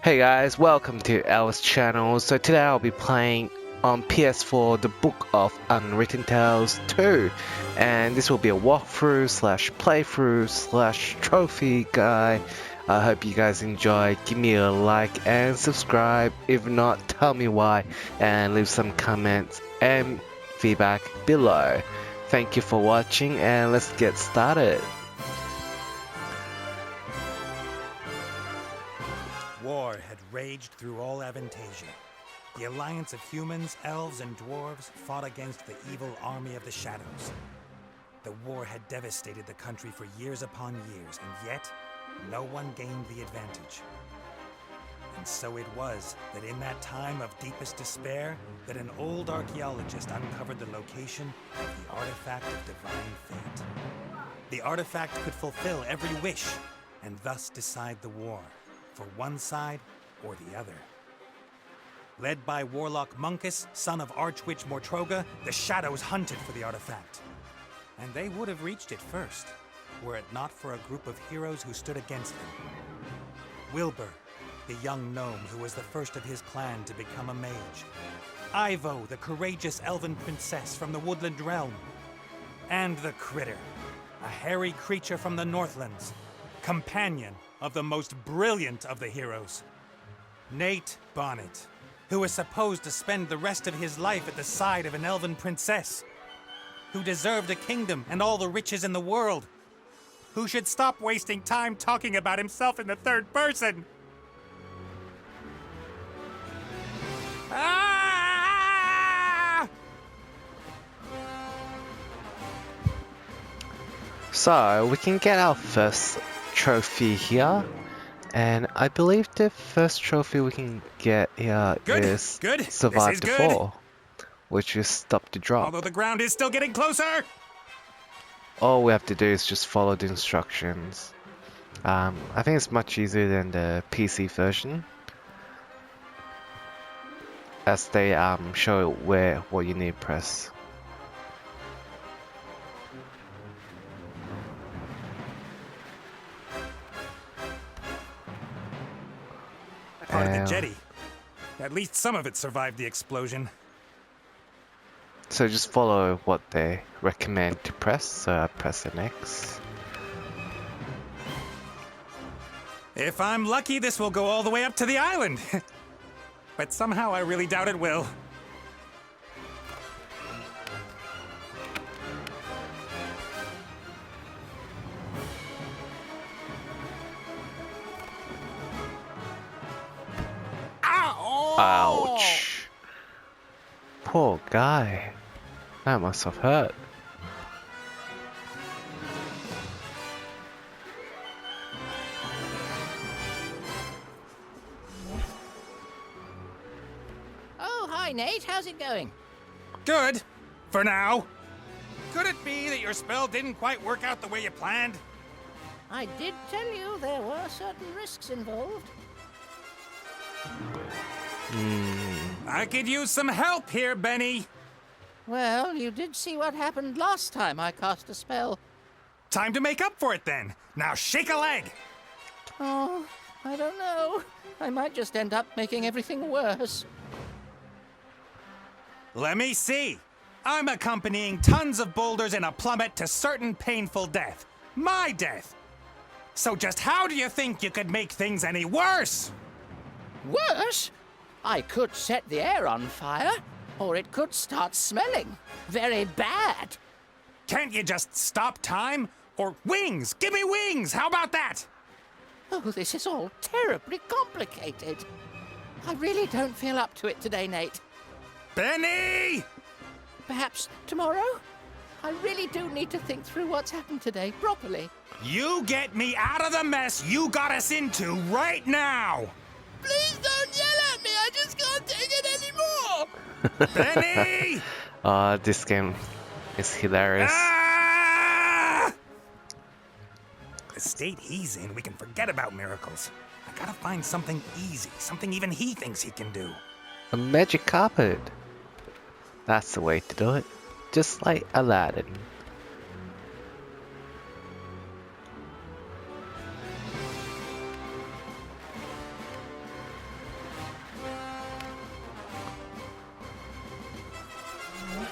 Hey guys, welcome to our channel. So today I'll be playing on PS4 the Book of Unwritten Tales 2, and this will be a walkthrough slash playthrough slash trophy guide. I hope you guys enjoy. Give me a like and subscribe. If not, tell me why and leave some comments and feedback below. Thank you for watching and let's get started. War had raged through all Aventasia. The alliance of humans, elves, and dwarves fought against the evil army of the shadows. The war had devastated the country for years upon years, and yet, no one gained the advantage. And so it was that in that time of deepest despair, that an old archaeologist uncovered the location of the artifact of divine fate. The artifact could fulfill every wish, and thus decide the war, for one side or the other. Led by Warlock Munkus, son of Archwitch Mortroga, the Shadows hunted for the artifact. And they would have reached it first, were it not for a group of heroes who stood against them. Wilbur, the young gnome who was the first of his clan to become a mage. Ivo, the courageous elven princess from the Woodland Realm. And the Critter, a hairy creature from the Northlands, companion of the most brilliant of the heroes, Nate Bonnet, who was supposed to spend the rest of his life at the side of an elven princess, who deserved a kingdom and all the riches in the world, who should stop wasting time talking about himself in the third person. Ah! So we can get our first trophy here, and I believe the first trophy we can get here is survive the fall, which is stop the drop. Although the ground is still getting closer. All we have to do is just follow the instructions. I think it's much easier than the PC version, as they show what you need to press. Part of the jetty. At least some of it survived the explosion. So just follow what they recommend to press. So I press the next. If I'm lucky, this will go all the way up to the island. But somehow I really doubt it will. Ouch! Poor guy. That must have hurt. Oh, hi Nate, how's it going? Good. For now. Could it be that your spell didn't quite work out the way you planned? I did tell you there were certain risks involved. I could use some help here, Benny. Well, you did see what happened last time I cast a spell. Time to make up for it then. Now shake a leg. Oh, I don't know. I might just end up making everything worse. Let me see. I'm accompanying tons of boulders in a plummet to certain painful death. My death. So just how do you think you could make things any worse? Worse? I could set the air on fire, or it could start smelling very bad. Can't you just stop time? Or wings! Give me wings! How about that? Oh, this is all terribly complicated. I really don't feel up to it today, Nate. Benny! Perhaps tomorrow? I really do need to think through what's happened today properly. You get me out of the mess you got us into right now! Please don't yell at me! I just can't take it anymore! Benny! This game is hilarious. Ah! The state he's in, we can forget about miracles. I gotta find something easy, something even he thinks he can do. A magic carpet. That's the way to do it. Just like Aladdin.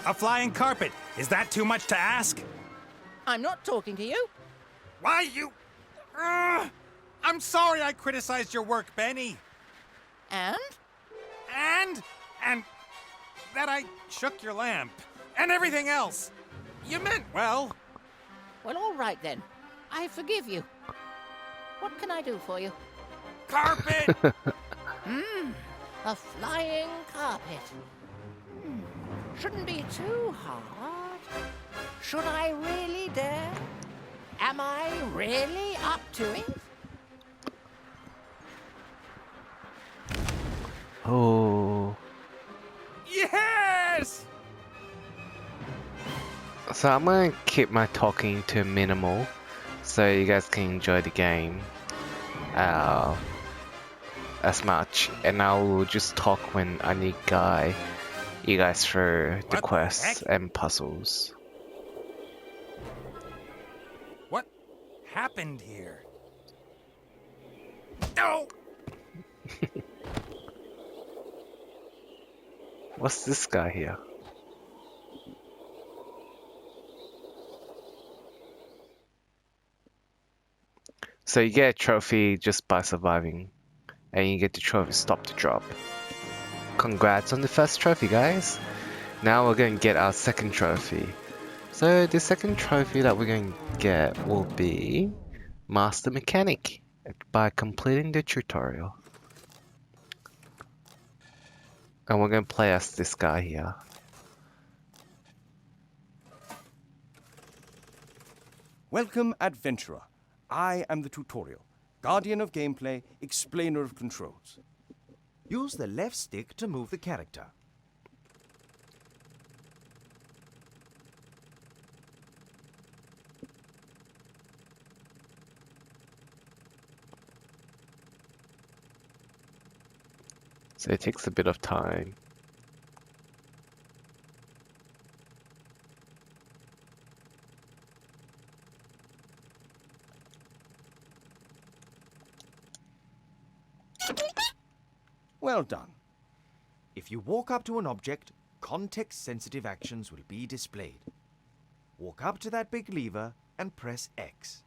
A flying carpet. Is that too much to ask? I'm not talking to you. Why you... I'm sorry I criticized your work, Benny. And? And that I shook your lamp. And everything else. You meant well. Well, all right then. I forgive you. What can I do for you? Carpet! A flying carpet. Shouldn't be too hard. Should I really dare? Am I really up to it? Oh. Yes! So I'm gonna keep my talking to minimal, so you guys can enjoy the game as much, and I will just talk when I need you guys through the What the quests heck? and puzzles. What happened here? No! What's this guy here? So you get a trophy just by surviving, and you get the trophy stop to drop. Congrats on the first trophy, guys! Now we're going to get our second trophy. So the second trophy that we're going to get will be Master Mechanic by completing the tutorial. And we're going to play as this guy here. Welcome, Adventurer. I am the tutorial, guardian of gameplay, explainer of controls. Use the left stick to move the character. So it takes a bit of time. Well done. If you walk up to an object, context-sensitive actions will be displayed. Walk up to that big lever and press X.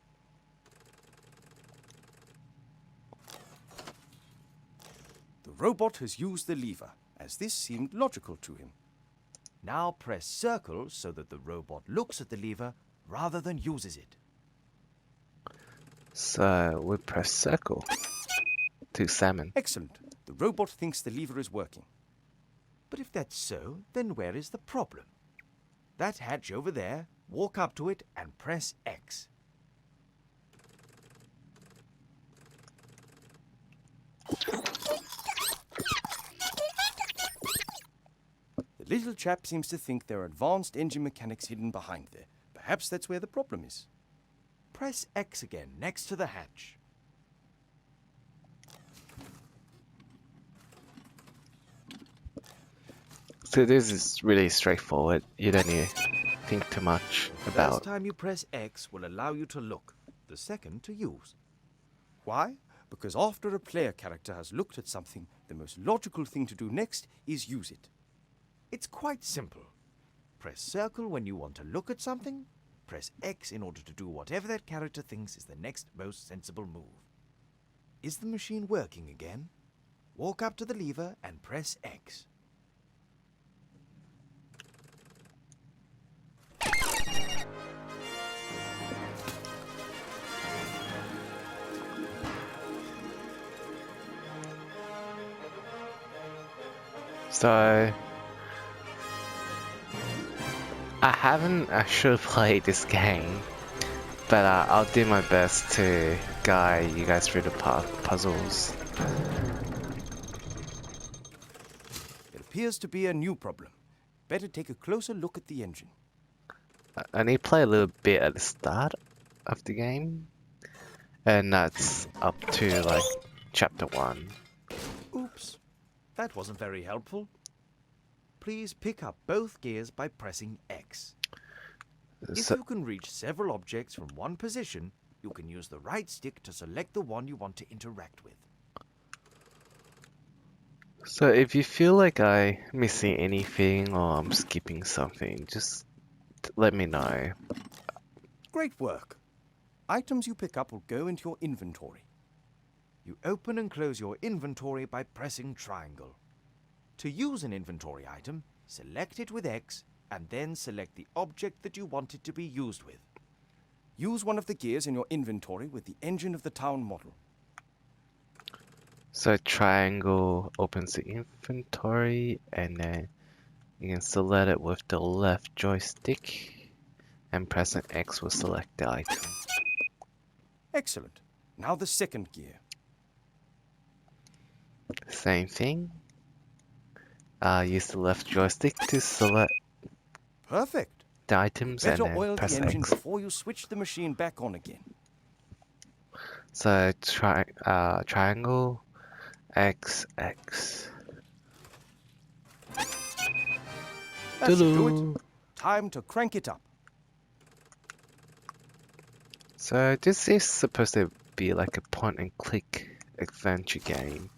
The robot has used the lever, as this seemed logical to him. Now press circle so that the robot looks at the lever rather than uses it. So we press circle to examine. Excellent. The robot thinks the lever is working. But if that's so, then where is the problem? That hatch over there, walk up to it and press X. The little chap seems to think there are advanced engine mechanics hidden behind there. Perhaps that's where the problem is. Press X again next to the hatch. So this is really straightforward. You don't need to think too much The first about. time you press X will allow you to look, the second to use. Why? Because after a player character has looked at something, the most logical thing to do next is use it. It's quite simple. Press circle when you want to look at something, press X in order to do whatever that character thinks is the next most sensible move. Is the machine working again? Walk up to the lever and press X. So I haven't actually played this game, but I'll do my best to guide you guys through the puzzles. It appears to be a new problem. Better take a closer look at the engine. I need to play a little bit at the start of the game, and that's up to like chapter 1. Oops, that wasn't very helpful. Please pick up both gears by pressing X. If So, you can reach several objects from one position, you can use the right stick to select the one you want to interact with. So if you feel like I'm missing anything or I'm skipping something, just let me know. Great work. Items you pick up will go into your inventory. You open and close your inventory by pressing triangle. To use an inventory item, select it with X and then select the object that you want it to be used with. Use one of the gears in your inventory with the engine of the town model. So triangle opens the inventory and then you can select it with the left joystick and pressing X will select the item. Excellent. Now the second gear. Same thing. Use the left joystick to select Perfect. the items and Better then oil the press engine X. before you switch the machine back on again. So triangle, X, X. That should do Doo-doo. it. Time to crank it up. So this is supposed to be like a point and click adventure game,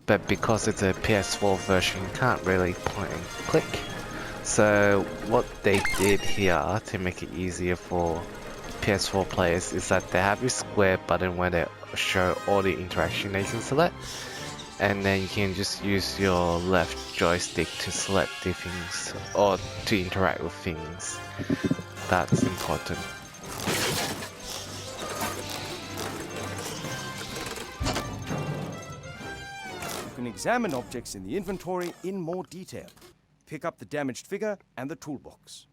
but because it's a PS4 version, you can't really point and click. So what they did here to make it easier for PS4 players is that they have this square button where they show all the interaction they can select, and then you can just use your left joystick to select the things or to interact with things. That's important. You can examine objects in the inventory in more detail. Pick up the damaged figure and the toolbox.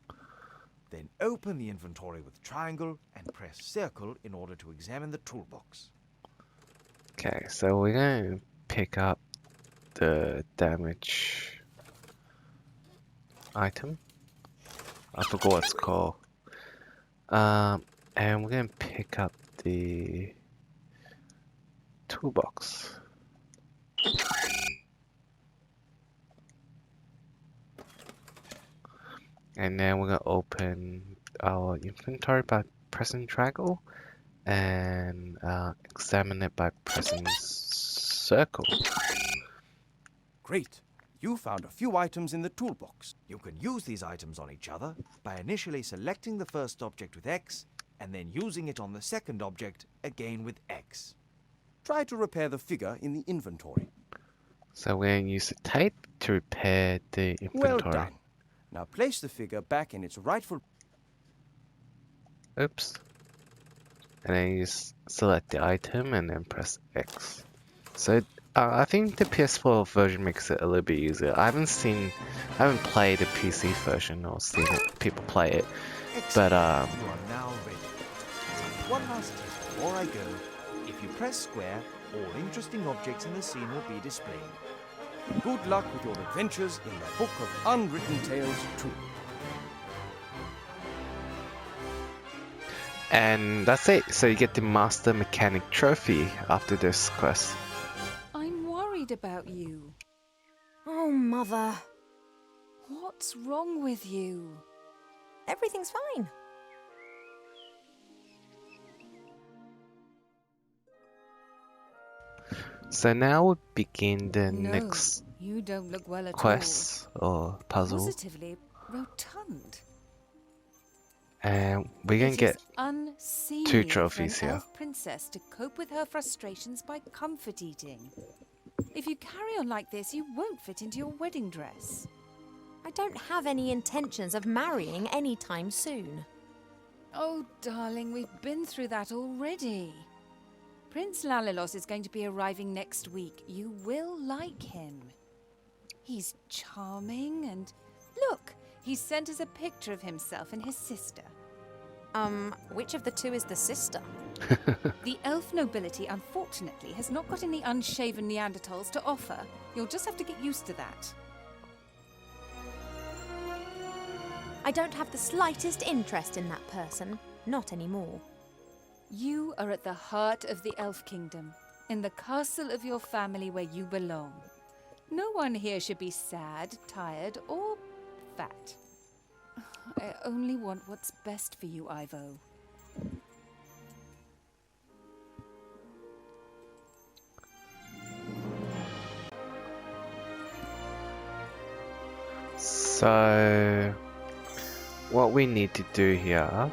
Then open the inventory with triangle and press circle in order to examine the toolbox. Okay, so we're going to pick up the damage item. I forgot what it's called. And we're going to pick up the toolbox. And then we're going to open our inventory by pressing triangle and examine it by pressing circle. Great. You found a few items in the toolbox. You can use these items on each other by initially selecting the first object with X and then using it on the second object again with X. Try to repair the figure in the inventory. So we're going to use the tape to repair the inventory. Well done. Now place the figure back in its rightful... Oops. And then you just select the item and then press X. So I think the PS4 version makes it a little bit easier. I haven't played the PC version or seen people play it. Excellent. But You are now ready. One last test before I go. If you press square, all interesting objects in the scene will be displayed. Good luck with your adventures in the Book of Unwritten Tales 2. and that's it. So you get the Master Mechanic trophy after this quest. I'm worried about you. Oh, Mother. What's wrong with you? Everything's fine. So now we begin the No, next you don't look well at quest or all. puzzle. Positively rotund. And we're gonna It get is unseemly two trophies for an here. elf princess to cope with her frustrations by comfort eating. If you carry on like this, you won't fit into your wedding dress. I don't have any intentions of marrying anytime soon. Oh, darling, we've been through that already. Prince Lalilos is going to be arriving next week. You will like him. He's charming and... Look, he sent us a picture of himself and his sister. Which of the two is the sister? The elf nobility, unfortunately, has not got any unshaven Neanderthals to offer. You'll just have to get used to that. I don't have the slightest interest in that person. Not anymore. You are at the heart of the Elf Kingdom, in the castle of your family where you belong. No one here should be sad, tired, or fat. I only want what's best for you, Ivo. So, what we need to do here,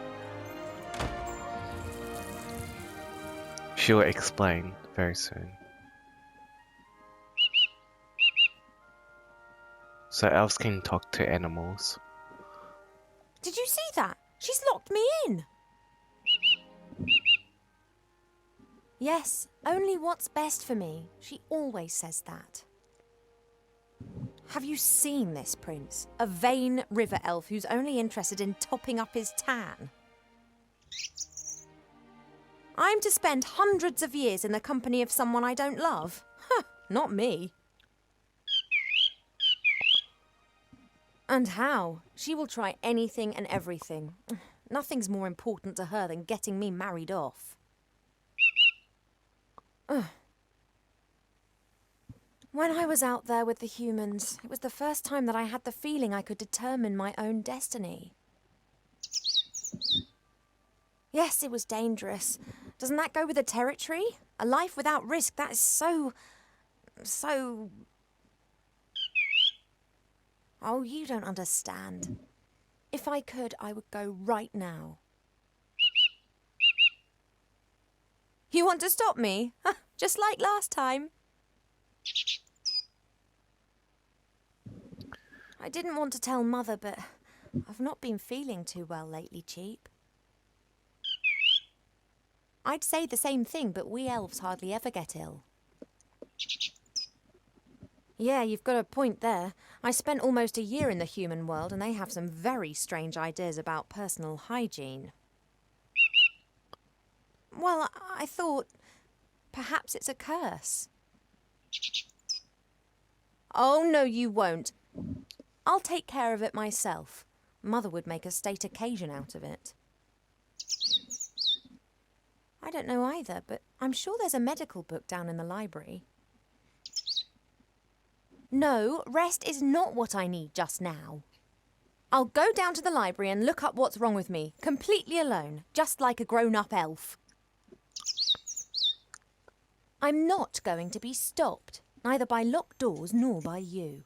she'll explain very soon. So elves can talk to animals. Did you see that? She's locked me in. Yes, only what's best for me. She always says that. Have you seen this prince? A vain river elf who's only interested in topping up his tan. I'm to spend hundreds of years in the company of someone I don't love? Huh, not me. And how? She will try anything and everything. Nothing's more important to her than getting me married off. When I was out there with the humans, it was the first time that I had the feeling I could determine my own destiny. Yes, it was dangerous. Doesn't that go with the territory? A life without risk, that is so... Oh, you don't understand. If I could, I would go right now. You want to stop me? Just like last time. I didn't want to tell Mother, but I've not been feeling too well lately, Cheap. I'd say the same thing, but we elves hardly ever get ill. Yeah, you've got a point there. I spent almost a year in the human world, and they have some very strange ideas about personal hygiene. Well, I thought perhaps it's a curse. Oh, no, you won't. I'll take care of it myself. Mother would make a state occasion out of it. I don't know either, but I'm sure there's a medical book down in the library. No, rest is not what I need just now. I'll go down to the library and look up what's wrong with me, completely alone, just like a grown-up elf. I'm not going to be stopped, neither by locked doors nor by you.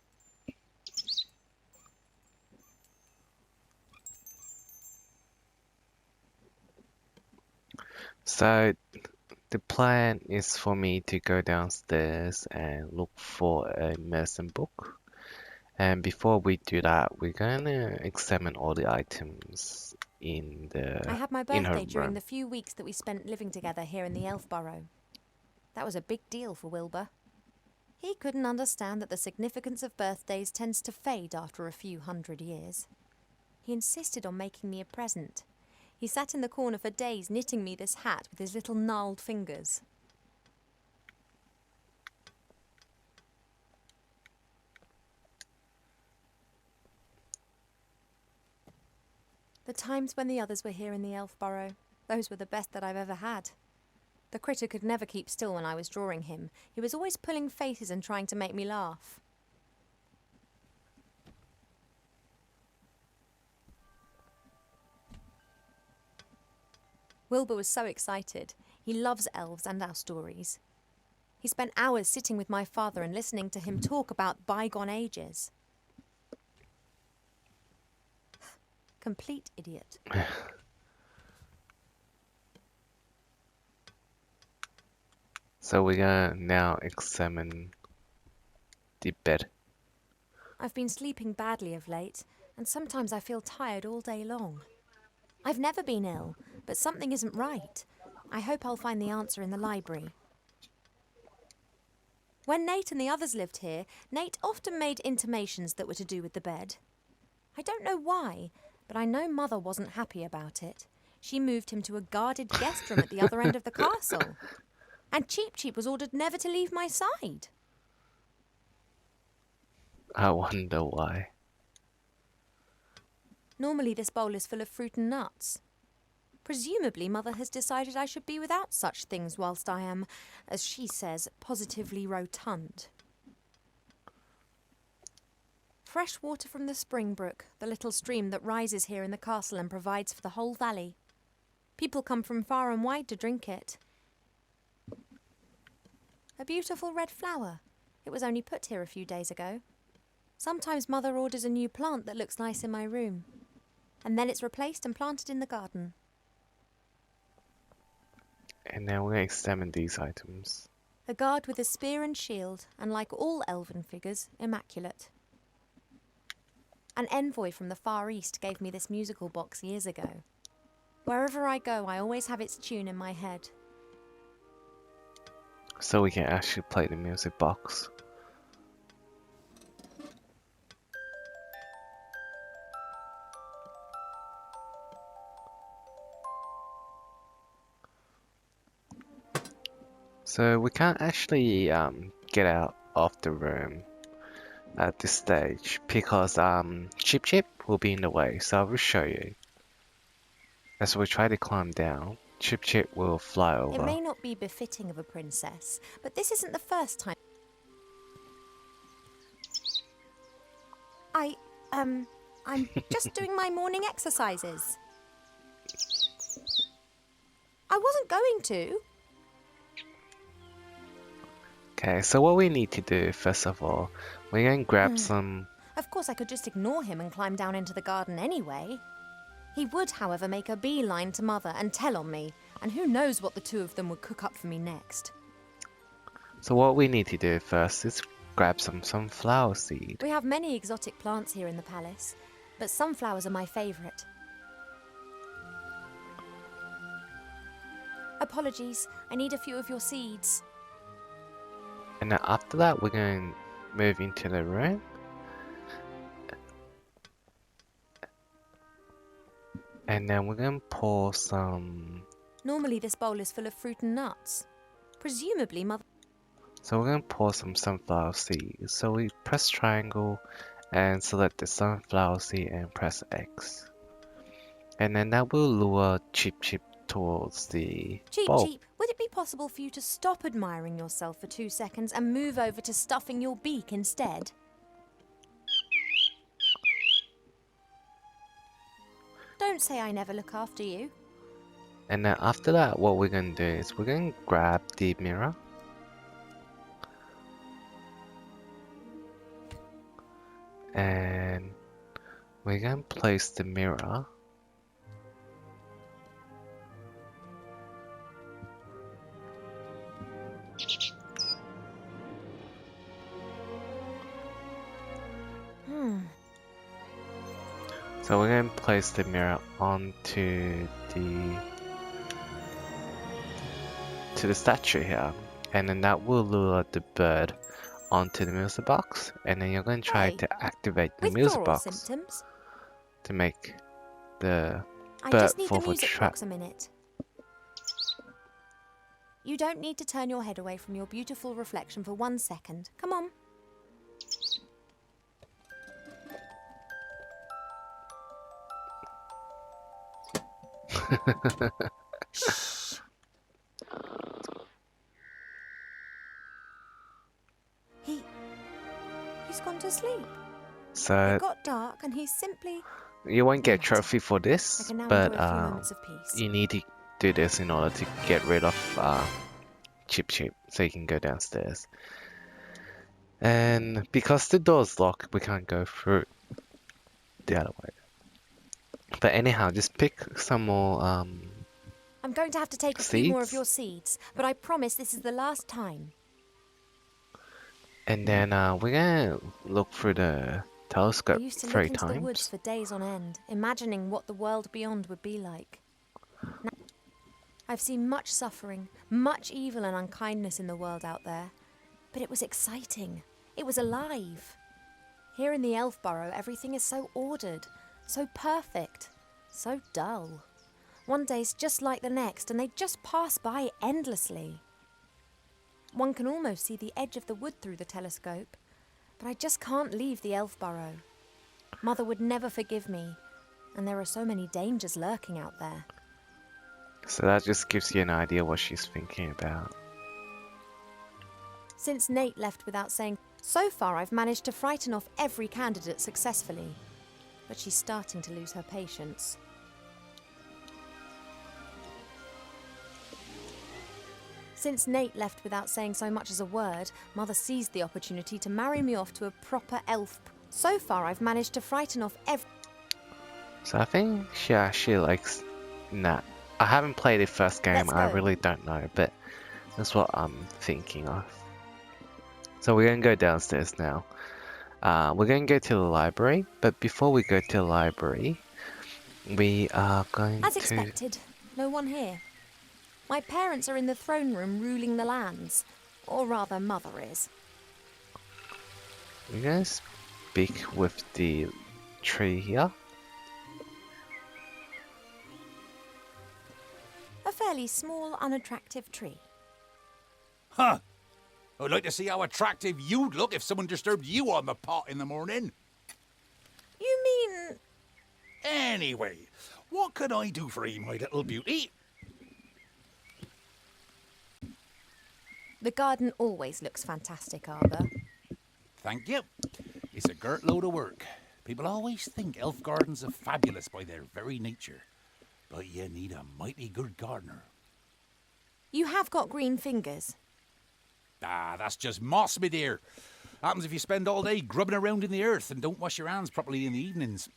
So, the plan is for me to go downstairs and look for a medicine book. And before we do that, we're gonna examine all the items in I had my her birthday during room. the few weeks that we spent living together here in the Elf Burrow. That was a big deal for Wilbur. He couldn't understand that the significance of birthdays tends to fade after a few hundred years. He insisted on making me a present. He sat in the corner for days knitting me this hat with his little gnarled fingers. The times when the others were here in the Elf Burrow, those were the best that I've ever had. The critter could never keep still when I was drawing him. He was always pulling faces and trying to make me laugh. Wilbur was so excited. He loves elves and our stories. He spent hours sitting with my father and listening to him talk about bygone ages. Complete idiot. So we're gonna now examine the bed. I've been sleeping badly of late, and sometimes I feel tired all day long. I've never been ill, but something isn't right. I hope I'll find the answer in the library. When Nate and the others lived here, Nate often made intimations that were to do with the bed. I don't know why, but I know Mother wasn't happy about it. She moved him to a guarded guest room at the other end of the castle. And Cheep Cheep was ordered never to leave my side. I wonder why. Normally this bowl is full of fruit and nuts. Presumably Mother has decided I should be without such things whilst I am, as she says, positively rotund. Fresh water from the spring brook, the little stream that rises here in the castle and provides for the whole valley. People come from far and wide to drink it. A beautiful red flower. It was only put here a few days ago. Sometimes Mother orders a new plant that looks nice in my room. And then it's replaced and planted in the garden. And now we're going to examine these items. A guard with a spear and shield, and like all elven figures, immaculate. An envoy from the Far East gave me this musical box years ago. Wherever I go, I always have its tune in my head. So we can actually play the music box. So we can't actually get out of the room at this stage because Chip Chip will be in the way, so I will show you. As we try to climb down, Chip Chip will fly over. It may not be befitting of a princess, but this isn't the first time. I'm just doing my morning exercises. I wasn't going to. Okay, so what we need to do, first of all, we're going to grab some... Of course, I could just ignore him and climb down into the garden anyway. He would, however, make a beeline to Mother and tell on me, and who knows what the two of them would cook up for me next. So what we need to do first is grab some sunflower seed. We have many exotic plants here in the palace, but sunflowers are my favourite. Apologies, I need a few of your seeds. And then after that, we're going to move into the room. And then we're going to pour some... Normally this bowl is full of fruit and nuts. Presumably Mother... So we're going to pour some sunflower seeds. So we press triangle and select the sunflower seed and press X. And then that will lure Chip Chip towards the bowl. Cheep, would it be possible for you to stop admiring yourself for 2 seconds and move over to stuffing your beak instead? Don't say I never look after you. And then after that, what we're going to do is we're going to grab the mirror. And we're going to place the mirror So we're going to place the mirror onto the statue here, and then that will lure the bird onto the music box, and then you're going to try to activate the music Withdrawal box symptoms? to make the I bird just need fall the for music trap. box a minute. You don't need to turn your head away from your beautiful reflection for 1 second. Come on. Shh. He's gone to sleep. So It got dark and he's simply... you won't get a Right. trophy for I this, can now but enjoy a few moments of peace. you need to do this in order to get rid of Chip Chip, so you can go downstairs. And because the door's locked, we can't go through the other way. But anyhow, just pick some more I'm going to have to take a few more of seeds? your seeds, but I promise this is the last time. And then we're gonna look through the I telescope used to 3 look into the woods times. for days on end, imagining what the world beyond would be like. Now, I've seen much suffering, much evil and unkindness in the world out there, but it was exciting. It was alive. Here in the Elf Burrow, everything is so ordered, so perfect, so dull. One day's just like the next, and they just pass by endlessly. One can almost see the edge of the wood through the telescope, but I just can't leave the Elf Burrow. Mother would never forgive me, and there are so many dangers lurking out there. So that just gives you an idea what she's thinking about. Since Nate left without saying, so far I've managed to frighten off every candidate successfully, but she's starting to lose her patience. Since Nate left without saying so much as a word, Mother seized the opportunity to marry me off to a proper elf. So far, I've managed to frighten off every. So I think she actually likes. Nah, I haven't played the first game. Let's I go. really don't know, but that's what I'm thinking of. So we're gonna go downstairs now. We're gonna go to the library, but before we go to the library, we are going As to. expected, no one here. My parents are in the throne room ruling the lands. Or rather, Mother is. We're gonna speak with the tree here. A fairly small, unattractive tree. Huh. I'd like to see how attractive you'd look if someone disturbed you on the pot in the morning. You mean... Anyway, what can I do for you, my little beauty? The garden always looks fantastic, Arbor. Thank you. It's a girt load of work. People always think elf gardens are fabulous by their very nature. But you need a mighty good gardener. You have got green fingers. Ah, that's just moss, me dear. Happens if you spend all day grubbing around in the earth and don't wash your hands properly in the evenings.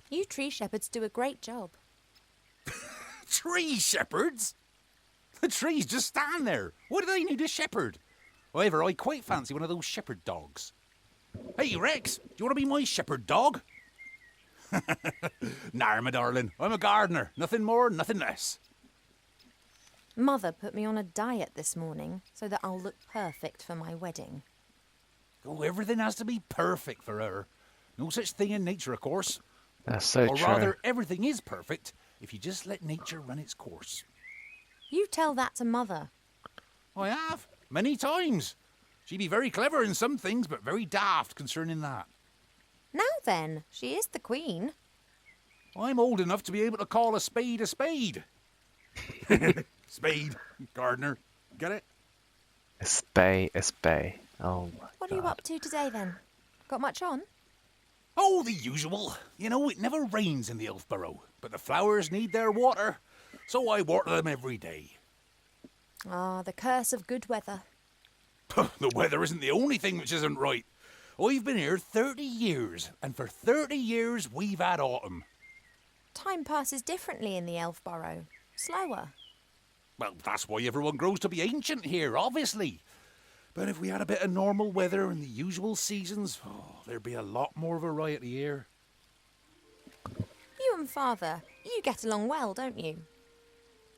You tree shepherds do a great job. Tree shepherds? The trees just stand there. What do they need a shepherd? However, I quite fancy one of those shepherd dogs. Hey, Rex, do you want to be my shepherd dog? Nah, my darling. I'm a gardener. Nothing more, nothing less. Mother put me on a diet this morning so that I'll look perfect for my wedding. Oh, everything has to be perfect for her. No such thing in nature, of course. That's so Or true. rather, everything is perfect if you just let nature run its course. You tell that to Mother. I have, many times. She'd be very clever in some things, but very daft concerning that. Now then, she is the queen. I'm old enough to be able to call a spade a spade. Spade, gardener, get it? A spay, a spay. Oh my What are you God. up to today then? Got much on? Oh, the usual. You know, it never rains in the Elfborough, but the flowers need their water, so I water them every day. Ah, the curse of good weather. The weather isn't the only thing which isn't right. I've been here 30 years, and for 30 years we've had autumn. Time passes differently in the Elfborough. Slower. Well, that's why everyone grows to be ancient here, obviously. But if we had a bit of normal weather and the usual seasons, there'd be a lot more variety here. You and Father, you get along well, don't you?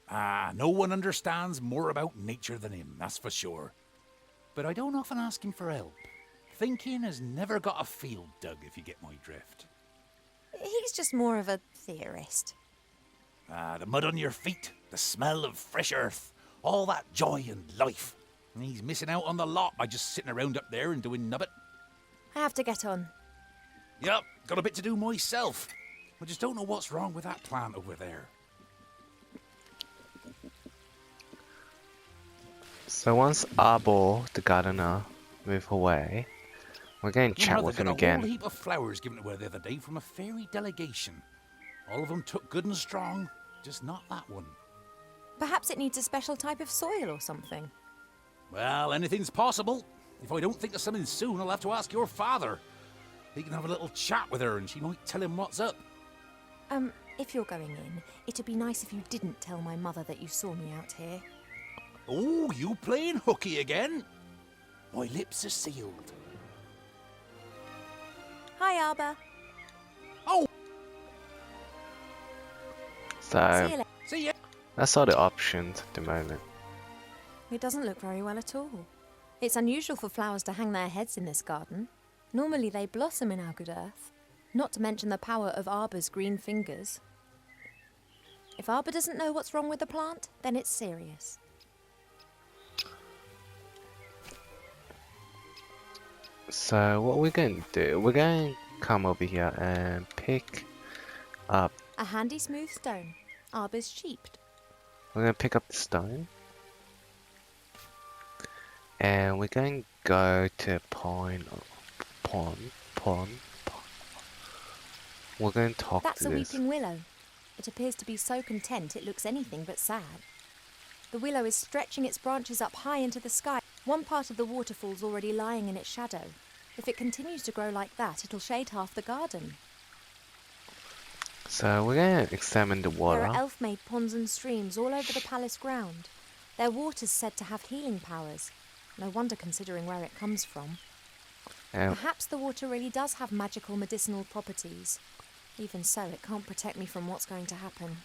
Ah, no one understands more about nature than him, that's for sure. But I don't often ask him for help. Thinking has never got a field dug, if you get my drift. He's just more of a theorist. Ah, the mud on your feet, the smell of fresh earth, all that joy and life. And he's missing out on the lot by just sitting around up there and doing nubbit. I have to get on. Yep, got a bit to do myself. I just don't know what's wrong with that plant over there. So once Arbor, the gardener, move away, we're going to chat with him A again. whole heap of flowers given to her the other day from a fairy delegation. All of them took good and strong, just not that one. Perhaps it needs a special type of soil or something. Well, anything's possible. If I don't think of something soon, I'll have to ask your father. He can have a little chat with her and she might tell him what's up. If you're going in, it'd be nice if you didn't tell my mother that you saw me out here. Oh, you playing hooky again? My lips are sealed. Hi, Arbor. Oh, See So you later. see ya. that's all the options at the moment. It doesn't look very well at all. It's unusual for flowers to hang their heads in this garden. Normally they blossom in our good earth, not to mention the power of Arbor's green fingers. If Arbor doesn't know what's wrong with the plant, then it's serious. So what we're going to do, we're going to come over here and pick up, A handy smooth stone. Arbor's sheeped. we're going to pick up the stone. And we're going to go to pond. We're going to talk That's to a this. weeping willow. It appears to be so content it looks anything but sad. The willow is stretching its branches up high into the sky. One part of the waterfall's already lying in its shadow. If it continues to grow like that, it'll shade half the garden. So we're going to examine the water. There are elf-made ponds and streams all over the palace ground. Their water's said to have healing powers. No wonder considering where it comes from. Perhaps the water really does have magical medicinal properties. Even so, it can't protect me from what's going to happen.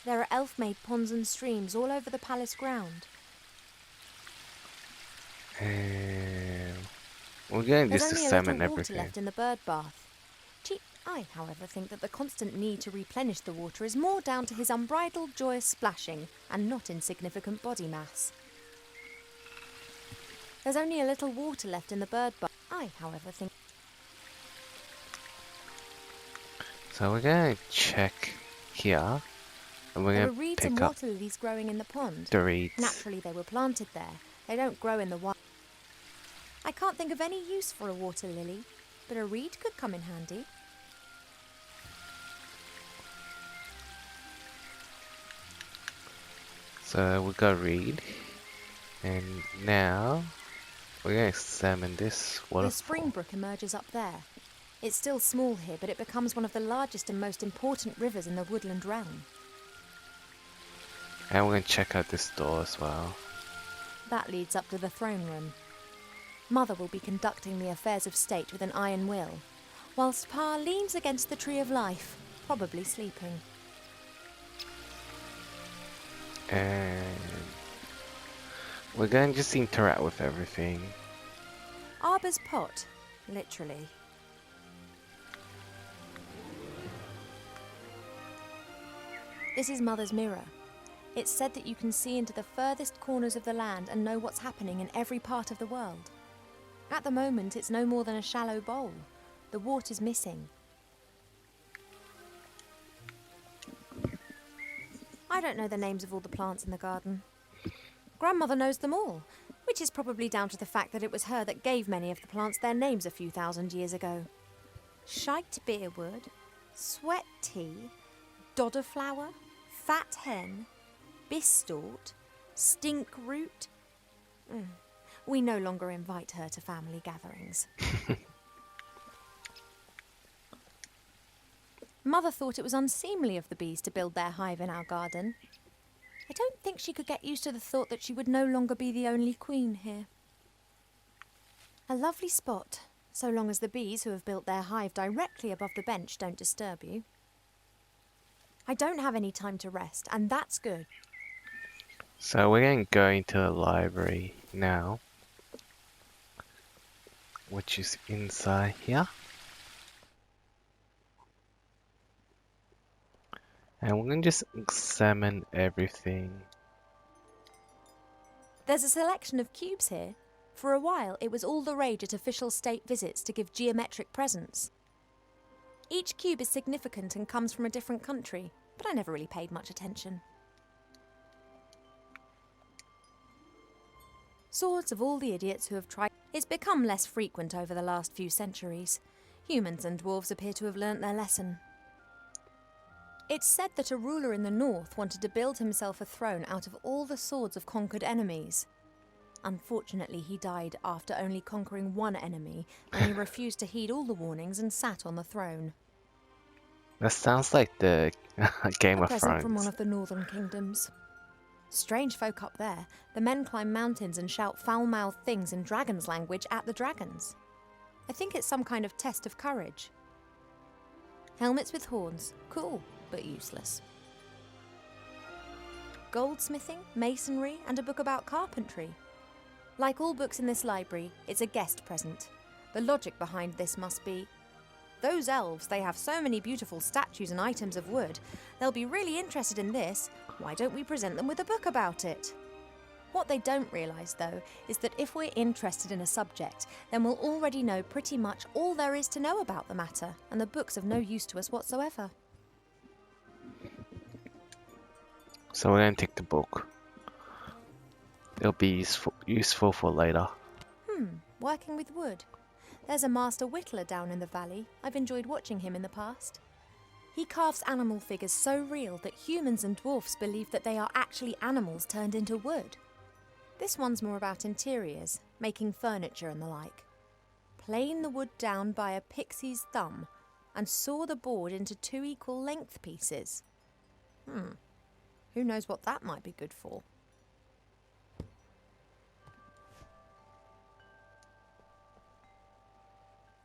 There are elf-made ponds and streams all over the palace ground. We're going to There's just only a examine little water everything. left in the bird bath. I, however, think that the constant need to replenish the water is more down to his unbridled joyous splashing and not insignificant body mass. There's only a little water left in the bird bath. I, however, think... So we're going to check here. And we're There are going to reeds and pick up water lilies growing in the pond. the reeds. Naturally, they were planted there. They don't grow in the wild. I can't think of any use for a water lily, but a reed could come in handy. So we got reed. And now we're going to examine this waterfall. The spring brook emerges up there. It's still small here, but it becomes one of the largest and most important rivers in the woodland realm. And we're going to check out this door as well. That leads up to the throne room. Mother will be conducting the affairs of state with an iron will, whilst Pa leans against the tree of life, probably sleeping. And we're going to just interact with everything. Arbor's pot, literally. This is Mother's mirror. It's said that you can see into the furthest corners of the land and know what's happening in every part of the world. At the moment, it's no more than a shallow bowl. The water's missing. I don't know the names of all the plants in the garden. Grandmother knows them all, which is probably down to the fact that it was her that gave many of the plants their names a few thousand years ago. Shite beerwood, sweat tea, dodder flower, fat hen, bistort, stink root. We no longer invite her to family gatherings. Mother thought it was unseemly of the bees to build their hive in our garden. I don't think she could get used to the thought that she would no longer be the only queen here. A lovely spot, so long as the bees who have built their hive directly above the bench don't disturb you. I don't have any time to rest, and that's good. So we're going to go into the library now, which is inside here. And we're going to just examine everything. There's a selection of cubes here. For a while, it was all the rage at official state visits to give geometric presents. Each cube is significant and comes from a different country, but I never really paid much attention. Swords of all the idiots who have tried. It's become less frequent over the last few centuries. Humans and dwarves appear to have learnt their lesson. It's said that a ruler in the north wanted to build himself a throne out of all the swords of conquered enemies. Unfortunately, he died after only conquering one enemy, and he refused to heed all the warnings and sat on the throne. That sounds like the Game of A present Thrones. from one of the northern kingdoms. Strange folk up there. The men climb mountains and shout foul-mouthed things in dragon's language at the dragons. I think it's some kind of test of courage. Helmets with horns. Cool, but useless. Goldsmithing, masonry, and a book about carpentry. Like all books in this library, it's a guest present. The logic behind this must be, those elves, they have so many beautiful statues and items of wood. They'll be really interested in this. Why don't we present them with a book about it? What they don't realise, though, is that if we're interested in a subject, then we'll already know pretty much all there is to know about the matter, and the book's of no use to us whatsoever. So we're going to take the book. It'll be useful for later. Working with wood. There's a master whittler down in the valley. I've enjoyed watching him in the past. He carves animal figures so real that humans and dwarfs believe that they are actually animals turned into wood. This one's more about interiors, making furniture and the like. Plane the wood down by a pixie's thumb and saw the board into 2 equal length pieces. Who knows what that might be good for?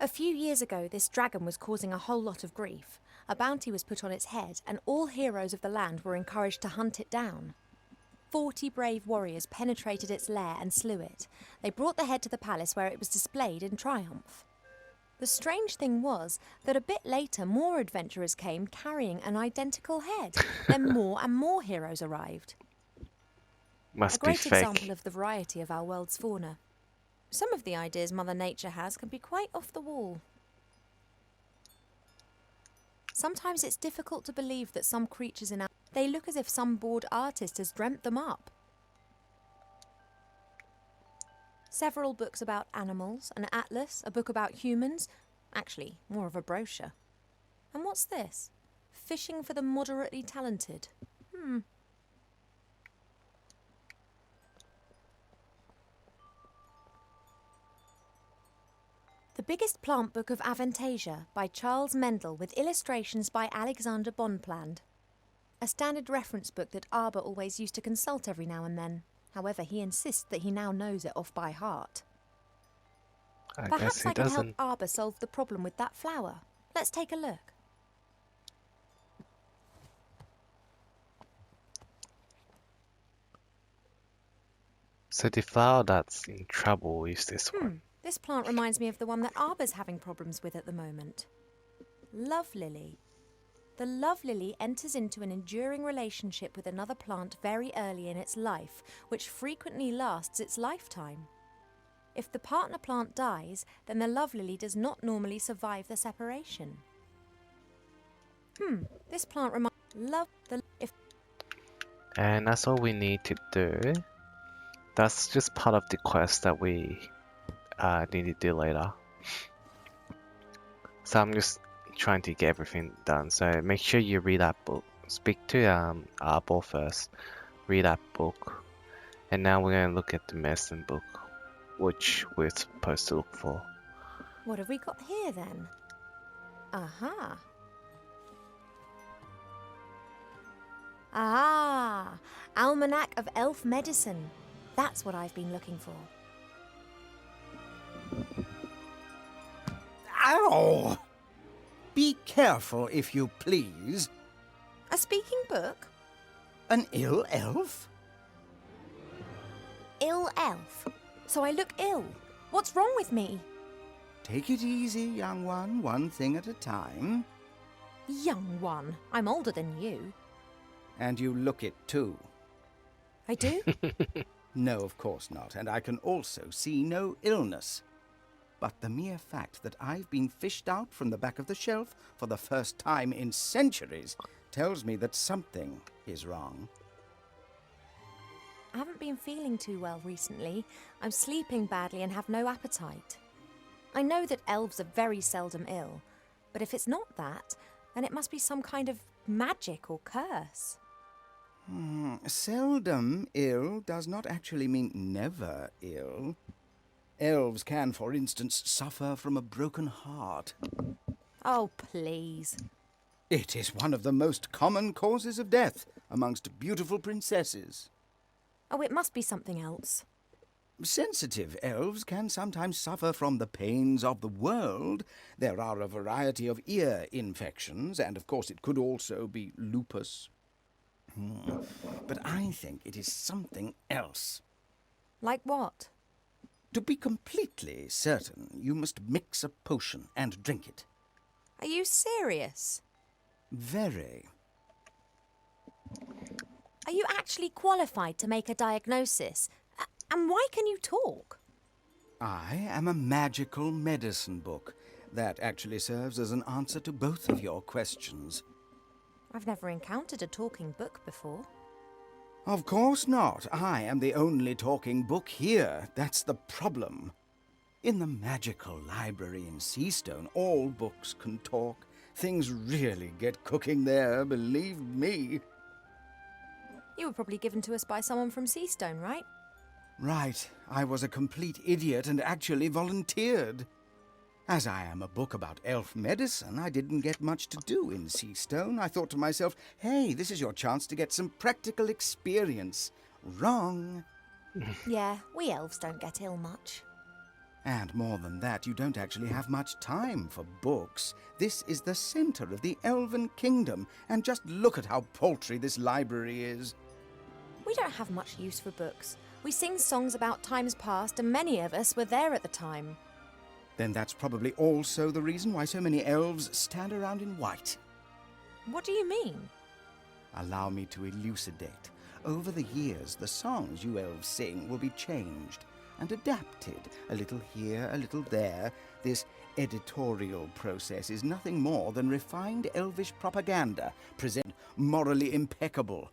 A few years ago, this dragon was causing a whole lot of grief. A bounty was put on its head, and all heroes of the land were encouraged to hunt it down. 40 brave warriors penetrated its lair and slew it. They brought the head to the palace where it was displayed in triumph. The strange thing was that a bit later more adventurers came carrying an identical head. Then more and more heroes arrived. Must A great be fake. example of the variety of our world's fauna. Some of the ideas Mother Nature has can be quite off the wall. Sometimes it's difficult to believe that some creatures in our... They look as if some bored artist has dreamt them up. Several books about animals, an atlas, a book about humans. Actually, more of a brochure. And what's this? Fishing for the moderately talented. The Biggest Plant Book of Aventasia by Charles Mendel with illustrations by Alexander Bonpland. A standard reference book that Arbor always used to consult every now and then. However, he insists that he now knows it off by heart. I guess Perhaps he I can doesn't. help Arbor solve the problem with that flower. Let's take a look. So the flower that's in trouble is this one. This plant reminds me of the one that Arbor's having problems with at the moment. Love lily. The love lily enters into an enduring relationship with another plant very early in its life, which frequently lasts its lifetime. If the partner plant dies, then the love lily does not normally survive the separation. This plant reminds And that's all we need to do. That's just part of the quest that we need to do later. So I'm just trying to get everything done. So make sure you read that book. Speak to Arbor first. Read that book. And now we're going to look at the medicine book, which we're supposed to look for. What have we got here then? Aha. Ah, Almanac of Elf Medicine. That's what I've been looking for. Ow! Be careful, if you please. A speaking book? An ill elf? Ill elf. So I look ill. What's wrong with me? Take it easy, young one thing at a time. Young one. I'm older than you. And you look it too. I do? No, of course not, and I can also see no illness. But the mere fact that I've been fished out from the back of the shelf for the first time in centuries tells me that something is wrong. I haven't been feeling too well recently. I'm sleeping badly and have no appetite. I know that elves are very seldom ill, but if it's not that, then it must be some kind of magic or curse. Seldom ill does not actually mean never ill. Elves can, for instance, suffer from a broken heart. Oh, please. It is one of the most common causes of death amongst beautiful princesses. Oh, it must be something else. Sensitive elves can sometimes suffer from the pains of the world. There are a variety of ear infections, and of course it could also be lupus. But I think it is something else. Like what? To be completely certain, you must mix a potion and drink it. Are you serious? Very. Are you actually qualified to make a diagnosis? And why can you talk? I am a magical medicine book. That actually serves as an answer to both of your questions. I've never encountered a talking book before. Of course not. I am the only talking book here. That's the problem. In the magical library in Seastone, all books can talk. Things really get cooking there, believe me. You were probably given to us by someone from Seastone, right? Right, I was a complete idiot and actually volunteered. As I am a book about elf medicine, I didn't get much to do in Seastone. I thought to myself, hey, this is your chance to get some practical experience. Wrong. Yeah, we elves don't get ill much. And more than that, you don't actually have much time for books. This is the center of the Elven Kingdom, and just look at how paltry this library is. We don't have much use for books. We sing songs about times past, and many of us were there at the time. Then that's probably also the reason why so many elves stand around in white. What do you mean? Allow me to elucidate. Over the years, the songs you elves sing will be changed and adapted, a little here, a little there. This editorial process is nothing more than refined elvish propaganda, present morally impeccable.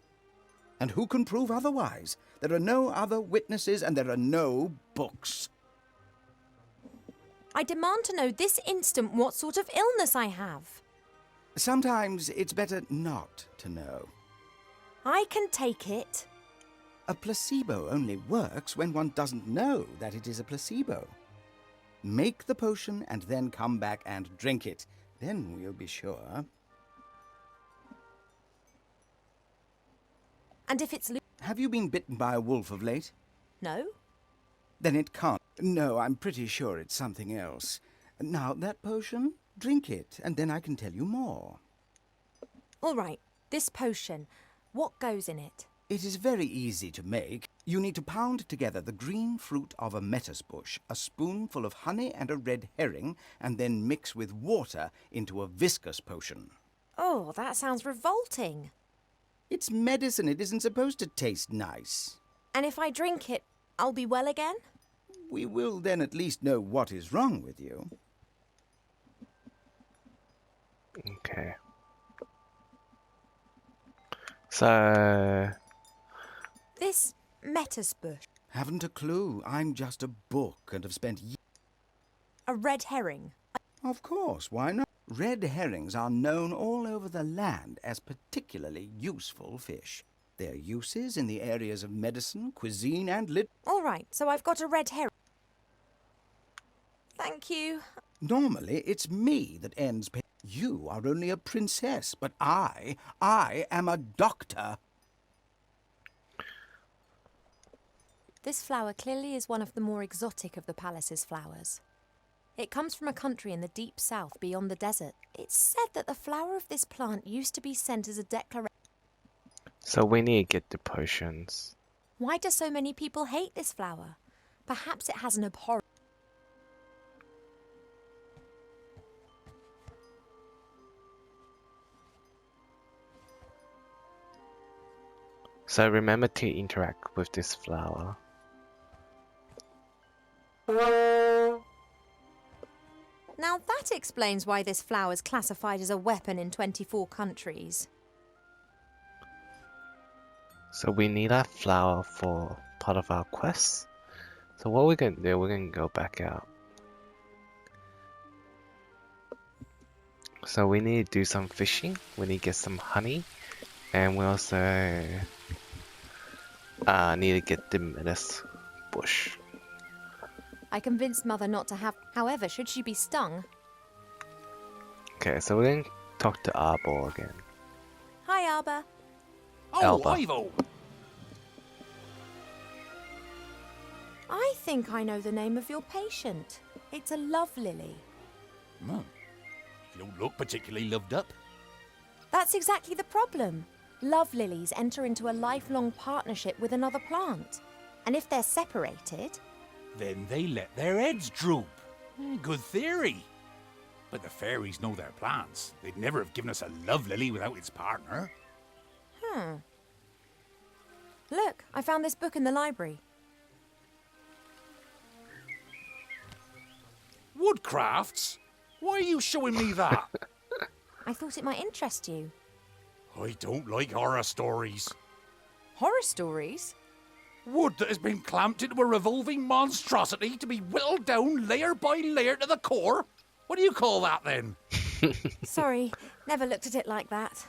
And who can prove otherwise? There are no other witnesses and there are no books. I demand to know this instant what sort of illness I have. Sometimes it's better not to know. I can take it. A placebo only works when one doesn't know that it is a placebo. Make the potion and then come back and drink it. Then we'll be sure. And if it's Have you been bitten by a wolf of late? No? Then it can't. No, I'm pretty sure it's something else. Now, that potion, drink it, and then I can tell you more. All right, this potion, what goes in it? It is very easy to make. You need to pound together the green fruit of a metis bush, a spoonful of honey and a red herring, and then mix with water into a viscous potion. Oh, that sounds revolting. It's medicine. It isn't supposed to taste nice. And if I drink it, I'll be well again? We will then at least know what is wrong with you. Okay. So... This metis bush. Haven't a clue. I'm just a book and have spent A red herring. Of course, why not? Red herrings are known all over the land as particularly useful fish. Their uses in the areas of medicine, cuisine, and All right, so I've got a red herring. Thank you. Normally, it's me that ends pay. You are only a princess, but I am a doctor. This flower clearly is one of the more exotic of the palace's flowers. It comes from a country in the deep south beyond the desert. It's said that the flower of this plant used to be sent as a declaration. So we need to get the potions. Why do so many people hate this flower? Perhaps it has an abhorrent... So remember to interact with this flower. Now that explains why this flower is classified as a weapon in 24 countries. So we need that flower for part of our quest. So what we're going to do, we're going to go back out. So we need to do some fishing. We need to get some honey. And we also need to get the metis bush. I convinced Mother not to have... However, should she be stung... Okay, so we're going to talk to Arbor again. Hi, Arbor. Oh, Elba. Ivo! I think I know the name of your patient. It's a love lily. You don't look particularly loved up. That's exactly the problem. Love lilies enter into a lifelong partnership with another plant. And if they're separated... Then they let their heads droop. Good theory. But the fairies know their plants. They'd never have given us a love lily without its partner. Look, I found this book in the library. Woodcrafts? Why are you showing me that? I thought it might interest you. I don't like horror stories. Horror stories? Wood that has been clamped into a revolving monstrosity to be whittled down layer by layer to the core? What do you call that then? Sorry, never looked at it like that.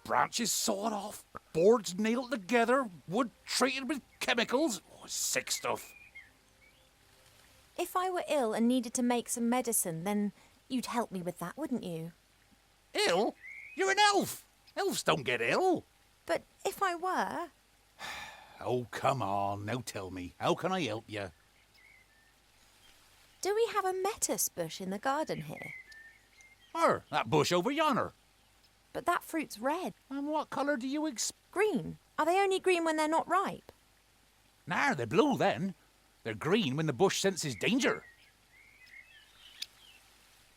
branches sawed off, boards nailed together, wood treated with chemicals. Oh, sick stuff. If I were ill and needed to make some medicine, then you'd help me with that, wouldn't you? Ill? You're an elf. Elves don't get ill. But if I were... Oh, come on. Now tell me, how can I help you? Do we have a lettuce bush in the garden here? That bush over yonder. But that fruit's red. And what colour do you Green. Are they only green when they're not ripe? Nah, they're blue then. They're green when the bush senses danger.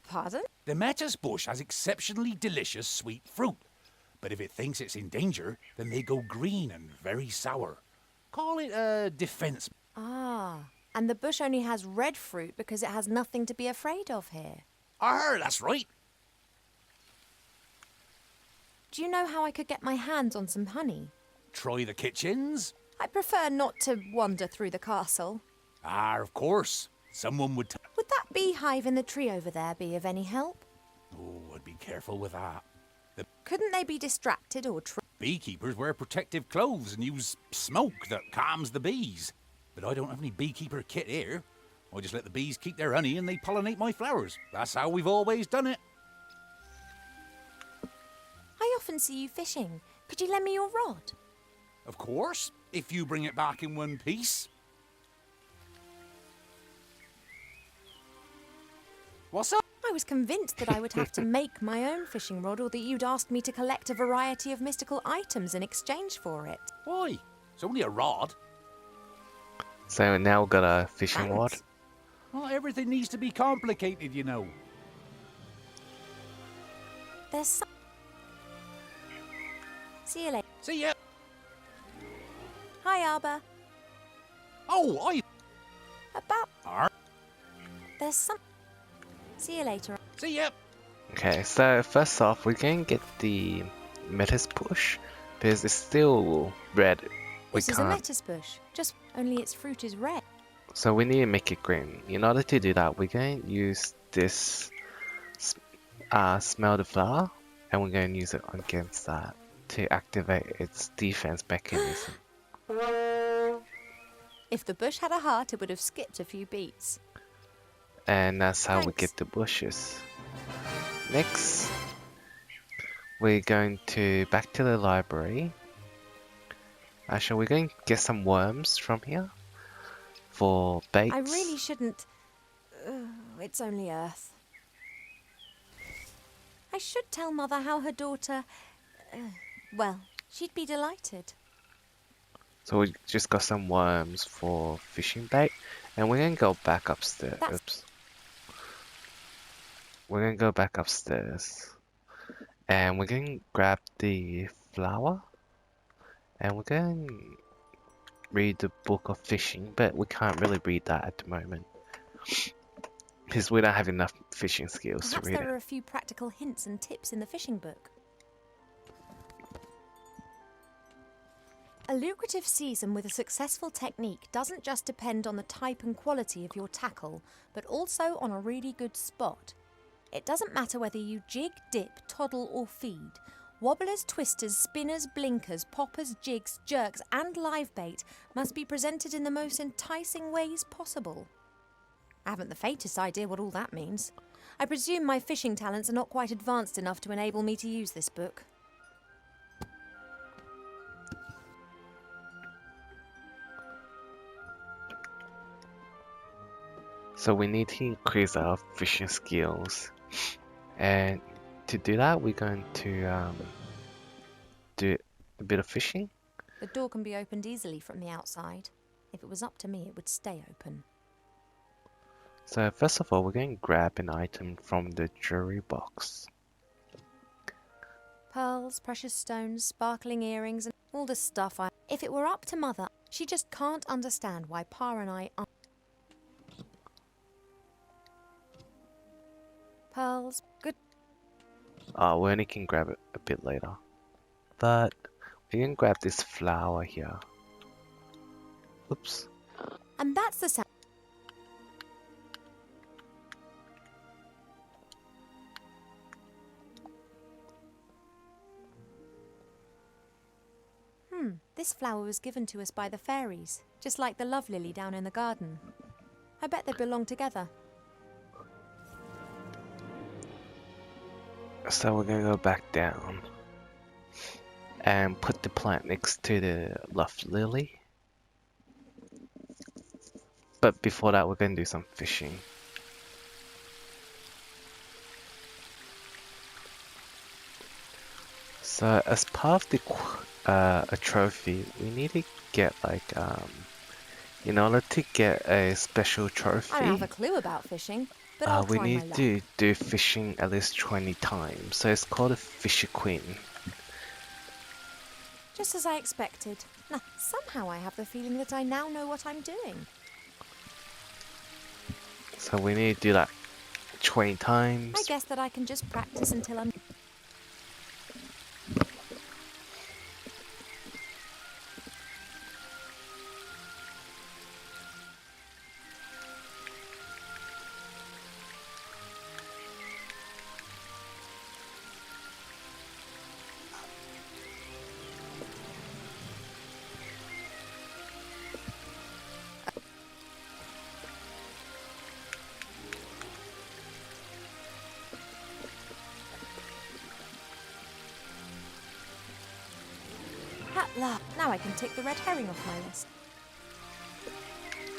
Pardon? The lettuce bush has exceptionally delicious sweet fruit. But if it thinks it's in danger, then they go green and very sour. Call it a defence. Ah, and the bush only has red fruit because it has nothing to be afraid of here. That's right. Do you know how I could get my hands on some honey? Try the kitchens. I prefer not to wander through the castle. Of course. Someone would... Would that beehive in the tree over there be of any help? Oh, I'd be careful with that. The Couldn't they be distracted or beekeepers wear protective clothes and use smoke that calms the bees. But I don't have any beekeeper kit here. I just let the bees keep their honey and they pollinate my flowers. That's how we've always done it. I often see you fishing. Could you lend me your rod? Of course, if you bring it back in one piece. What's up? I was convinced that I would have to make my own fishing rod or that you'd ask me to collect a variety of mystical items in exchange for it. Why? It's only a rod. So now we've got a fishing rod. Thanks. Well, everything needs to be complicated, you know. There's some... See you later. See ya. Hi, Arbor. Oh, About... Arr. There's some... See you later. See ya. Okay, so first off, we're going to get the lettuce bush because it's still red. This is a lettuce bush, just only its fruit is red. So we need to make it green. In order to do that, we're going to use this smell the flower, and we're going to use it against that to activate its defense mechanism. If the bush had a heart, it would have skipped a few beats. And that's how we Thanks. get the bushes. Next, we're going to back to the library. Actually, we're going to get some worms from here for baits. I really shouldn't... it's only Earth. I should tell Mother how her daughter... well, she'd be delighted. So we just got some worms for fishing bait, and we're going to go back upstairs. That's- Oops. We're going to go back upstairs, and we're going to grab the flower, and we're going to read the Book of Fishing, but we can't really read that at the moment because we don't have enough fishing skills Perhaps to read there it. are a few practical hints and tips in the fishing book. A lucrative season with a successful technique doesn't just depend on the type and quality of your tackle, but also on a really good spot. It doesn't matter whether you jig, dip, toddle or feed. Wobblers, twisters, spinners, blinkers, poppers, jigs, jerks and live bait must be presented in the most enticing ways possible. I haven't the faintest idea what all that means. I presume my fishing talents are not quite advanced enough to enable me to use this book. So we need to increase our fishing skills, and to do that we're going to do a bit of fishing. The door can be opened easily from the outside. If it was up to me, it would stay open. So first of all, we're going to grab an item from the jewelry box. Pearls, precious stones, sparkling earrings, and all the stuff I... If it were up to Mother, she just can't understand why Pa and I aren't... Pearls, good... We only can grab it a bit later. But we can grab this flower here. Oops. And that's the sound... This flower was given to us by the fairies, just like the love lily down in the garden. I bet they belong together. So we're gonna go back down and put the plant next to the love lily. But before that, we're gonna do some fishing. So as part of the a trophy, we need to get like in order to get a special trophy. I don't have a clue about fishing, but I'll we try my need luck. to do fishing at least 20 times. So it's called a Fisher Queen. Just as I expected. Now, somehow I have the feeling that I now know what I'm doing. So we need to do that 20 times. I guess that I can just practice until I'm... At last. Now I can tick the red herring off my list.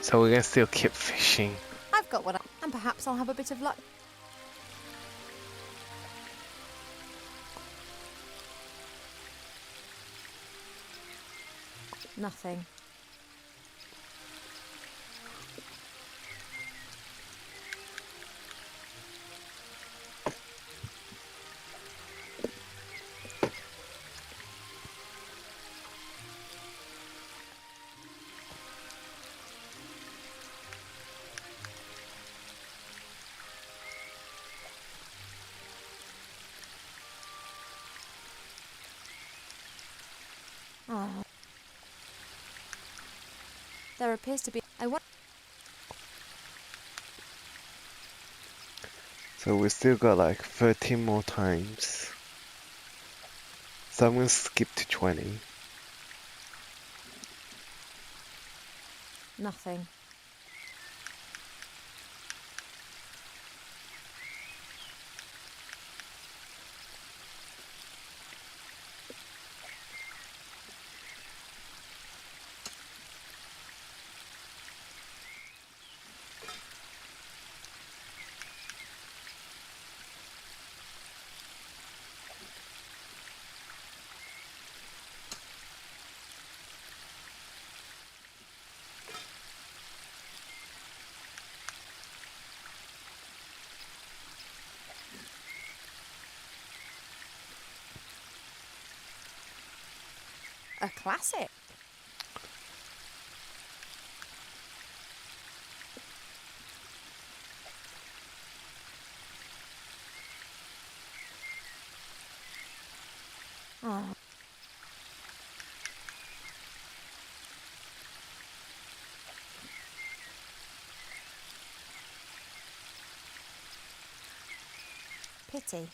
So we're gonna still keep fishing. I've got what I... And perhaps I'll have a bit of luck. Nothing. Oh. There appears to be... I want... So we still got like 13 more times. So I'm gonna skip to 20. Nothing. A classic. Oh. Pity.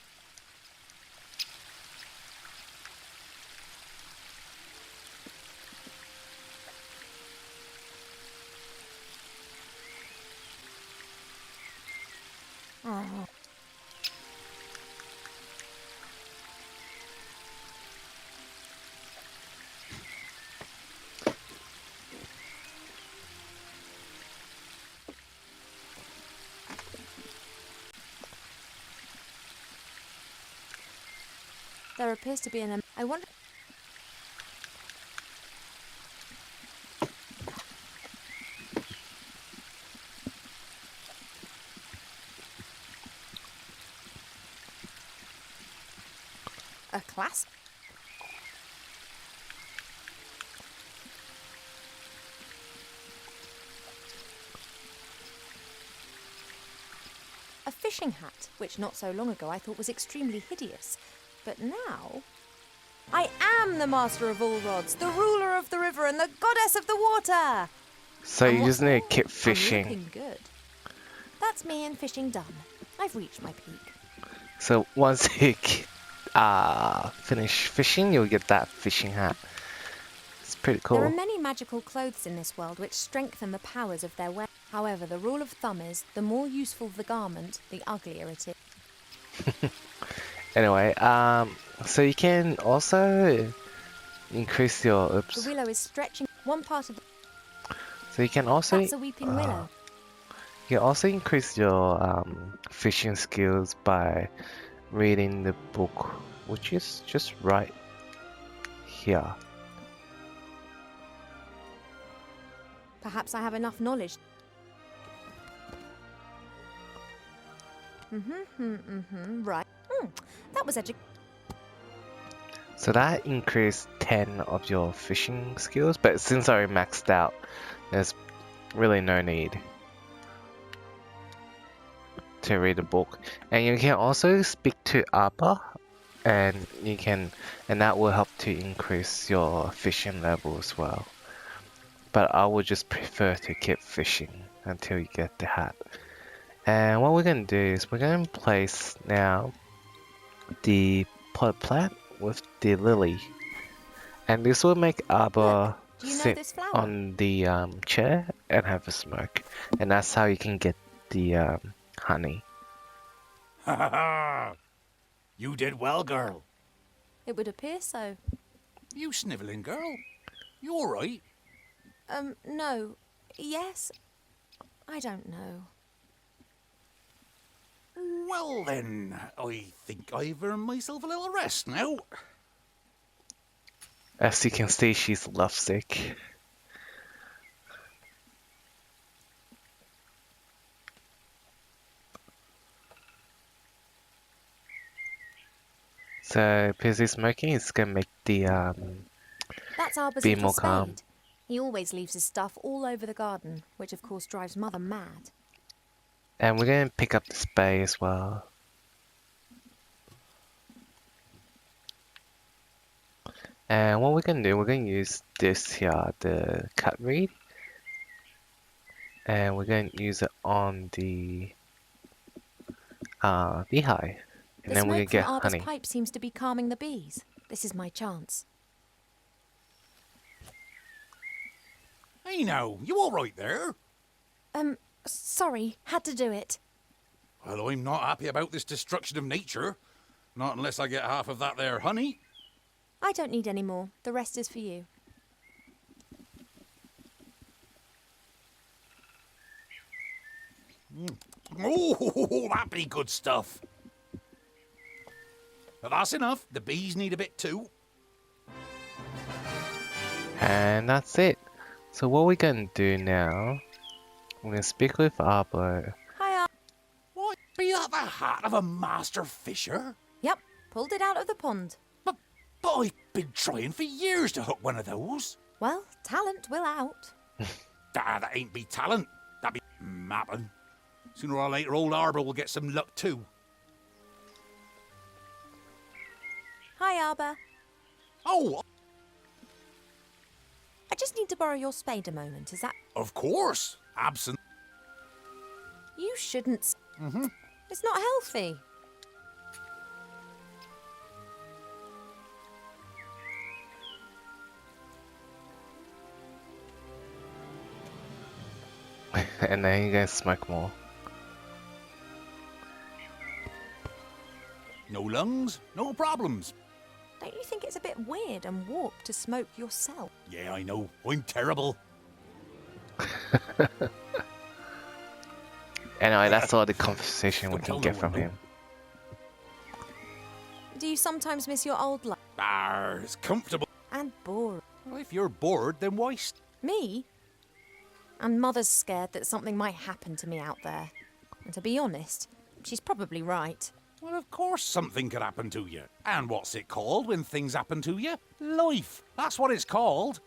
Oh. There appears to be an... I wonder... A class? A fishing hat, which not so long ago I thought was extremely hideous. But now... I am the master of all rods, the ruler of the river and the goddess of the water! So And you what's just need to more, keep I'm fishing. looking good. That's me and fishing done. I've reached my peak. So once you finish fishing, you'll get that fishing hat. It's pretty There are cool. many magical clothes in this world which strengthen the powers of their wearer. However, the rule of thumb is the more useful the garment, the uglier it is. Anyway, so you can also increase your The willow is stretching one part of the... So you can also That's a weeping willow. you can also increase your fishing skills by reading the book, which is just right here. Perhaps I have enough knowledge. Right. That was So that increased 10 of your fishing skills, but since I already maxed out, there's really no need to read a book. And you can also speak to Appa, and that will help to increase your fishing level as well. But I would just prefer to keep fishing until you get the hat. And what we're going to do is we're going to place now the pot plant with the lily. And this will make Arbor do you know sit this flower? on the chair and have a smoke. And that's how you can get the honey. Ha ha ha! You did well, girl. It would appear so. You snivelling girl. You alright? No. Yes. I don't know. Well then, I think I've earned myself a little rest now. As you can see, she's lovesick. So, busy smoking is gonna make the That's Arbor's be little more spade. calm. He always leaves his stuff all over the garden, which of course drives Mother mad. And we're gonna pick up the spade as well. And what we're gonna do, we're gonna use this here, the cut reed. And we're gonna use it on the beehive. And The then we're gonna smoke get from Arbor's honey. pipe seems to be calming the bees. This is my chance. Hey now, you alright there? Sorry, had to do it. Well, I'm not happy about this destruction of nature. Not unless I get half of that there honey. I don't need any more. The rest is for you. Oh, that be good stuff. But that's enough. The bees need a bit too. And that's it. So what we're gonna do now, we're gonna speak with Arbor. Hi, What? Be that the hat of a master fisher? Yep, pulled it out of the pond. But I've been trying for years to hook one of those. Well, talent will out. That ain't be talent. That be mapping. Sooner or later, old Arbor will get some luck too. Hi, Arbor. Oh, I just need to borrow your spade a moment. Is that... of course. Absent. You shouldn't... It's not healthy. And then you guys smoke more. No lungs, no problems. Don't you think it's a bit weird and warped to smoke yourself? Yeah, I know. I'm terrible. Anyway, that's all the conversation we Don't can tell get no from one, him. Do you sometimes miss your old life? It's comfortable. And boring. Well, if you're bored, then why Me? And Mother's scared that something might happen to me out there. And to be honest, she's probably right. Well, of course something could happen to you. And what's it called when things happen to you? Life. That's what it's called.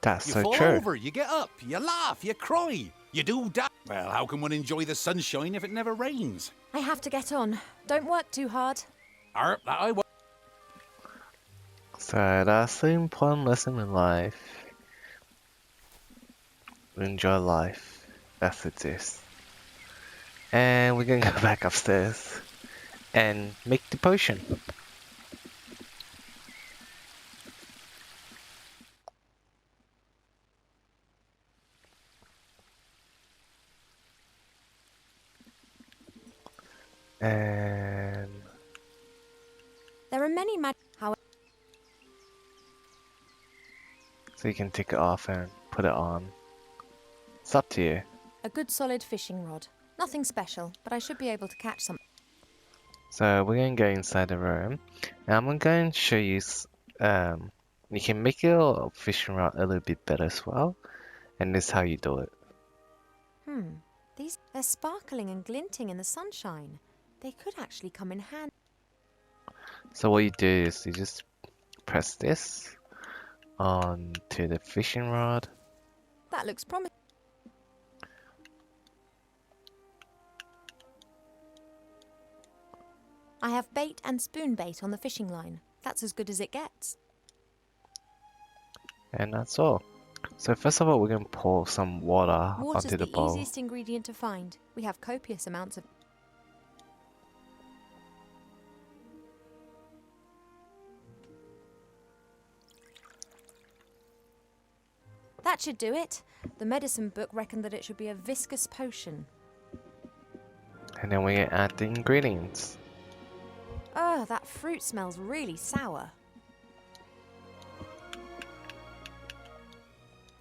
That's You so fall true. over, you get up, you laugh, you cry, you do that. Well, how can one enjoy the sunshine if it never rains? I have to get on. Don't work too hard. That I won't. So that's the important lesson in life. Enjoy life. That's it. And we're gonna go back upstairs and make the potion. And There are many however, so you can take it off and put it on. It's up to you. a good solid fishing rod. Nothing special, but I should be able to catch something. So we're going to go inside the room. Now I'm going to show you, you can make your fishing rod a little bit better as well. And this is how you do it. They're sparkling and glinting in the sunshine. They could actually come in handy. So what you do is you just press this onto the fishing rod. That looks promising. I have bait and spoon bait on the fishing line. That's as good as it gets. And that's all. So first of all, we're going to pour some water Water's onto the the bowl. easiest ingredient to find. We have copious amounts of... That should do it. The medicine book reckoned that it should be a viscous potion. And then we're going to add the ingredients. Oh, that fruit smells really sour.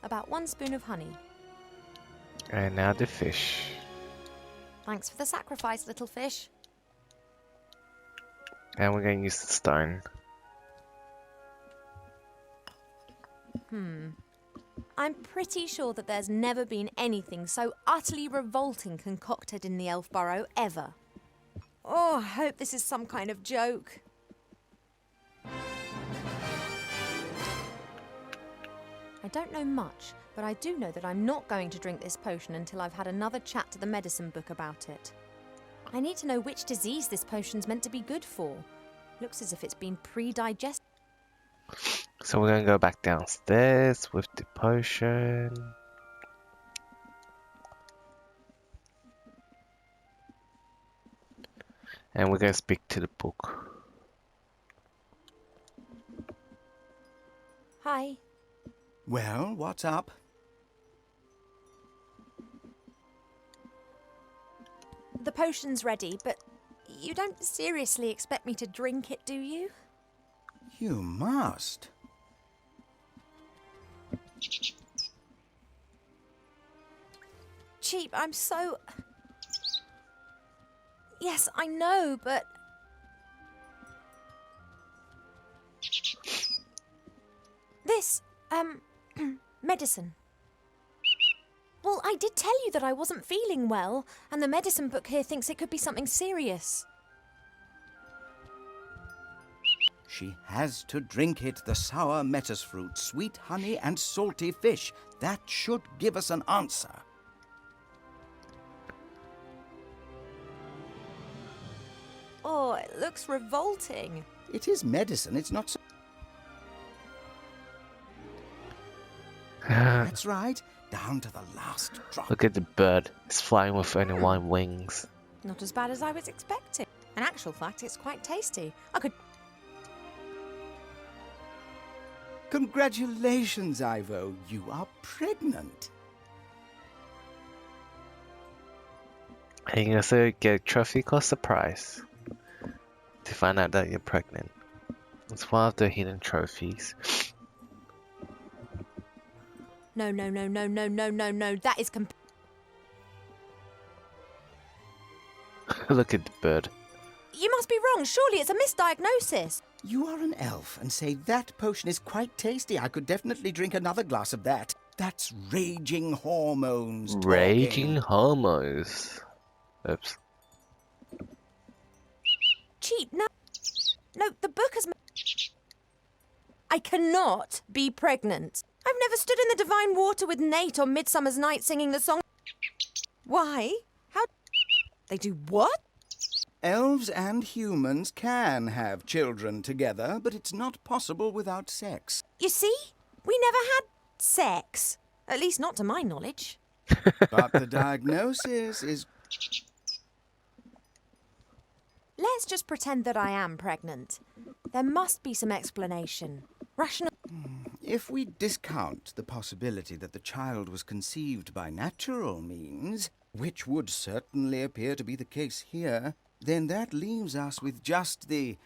About 1 spoon of honey. And now the fish. Thanks for the sacrifice, little fish. And we're going to use the stone. I'm pretty sure that there's never been anything so utterly revolting concocted in the Elf Burrow ever. Oh, I hope this is some kind of joke. I don't know much, but I do know that I'm not going to drink this potion until I've had another chat to the medicine book about it. I need to know which disease this potion's meant to be good for. Looks as if it's been pre-digested. So we're going to go back downstairs with the potion. And we're going to speak to the book. Hi. Well, what's up? The potion's ready, but you don't seriously expect me to drink it, do you? You must. Cheap, I'm so... Yes, I know, but... This, medicine. Well, I did tell you that I wasn't feeling well, and the medicine book here thinks it could be something serious. She has to drink it, the sour metis fruit, sweet honey and salty fish. That should give us an answer. Oh, it looks revolting. It is medicine, it's not so... That's right, down to the last drop. Look at the bird. It's flying with only 1 wings. Not as bad as I was expecting. In actual fact, it's quite tasty. I could... Congratulations, Ivo. You are pregnant. And you can also get a trophy called Suprise to find out that you're pregnant. It's one of the hidden trophies. No. That is Look at the bird. You must be wrong. Surely it's a misdiagnosis. You are an elf and say that potion is quite tasty. I could definitely drink another glass of that. That's raging hormones talking. Raging hormones. Oops. Cheap. No, the book has... I cannot be pregnant. I've never stood in the divine water with Nate on Midsummer's Night singing the song... Why? How... They do what? Elves and humans can have children together, but it's not possible without sex. You see? We never had sex. At least not to my knowledge. But the diagnosis is... Let's just pretend that I am pregnant. There must be some explanation. Rational... If we discount the possibility that the child was conceived by natural means, which would certainly appear to be the case here, then that leaves us with just the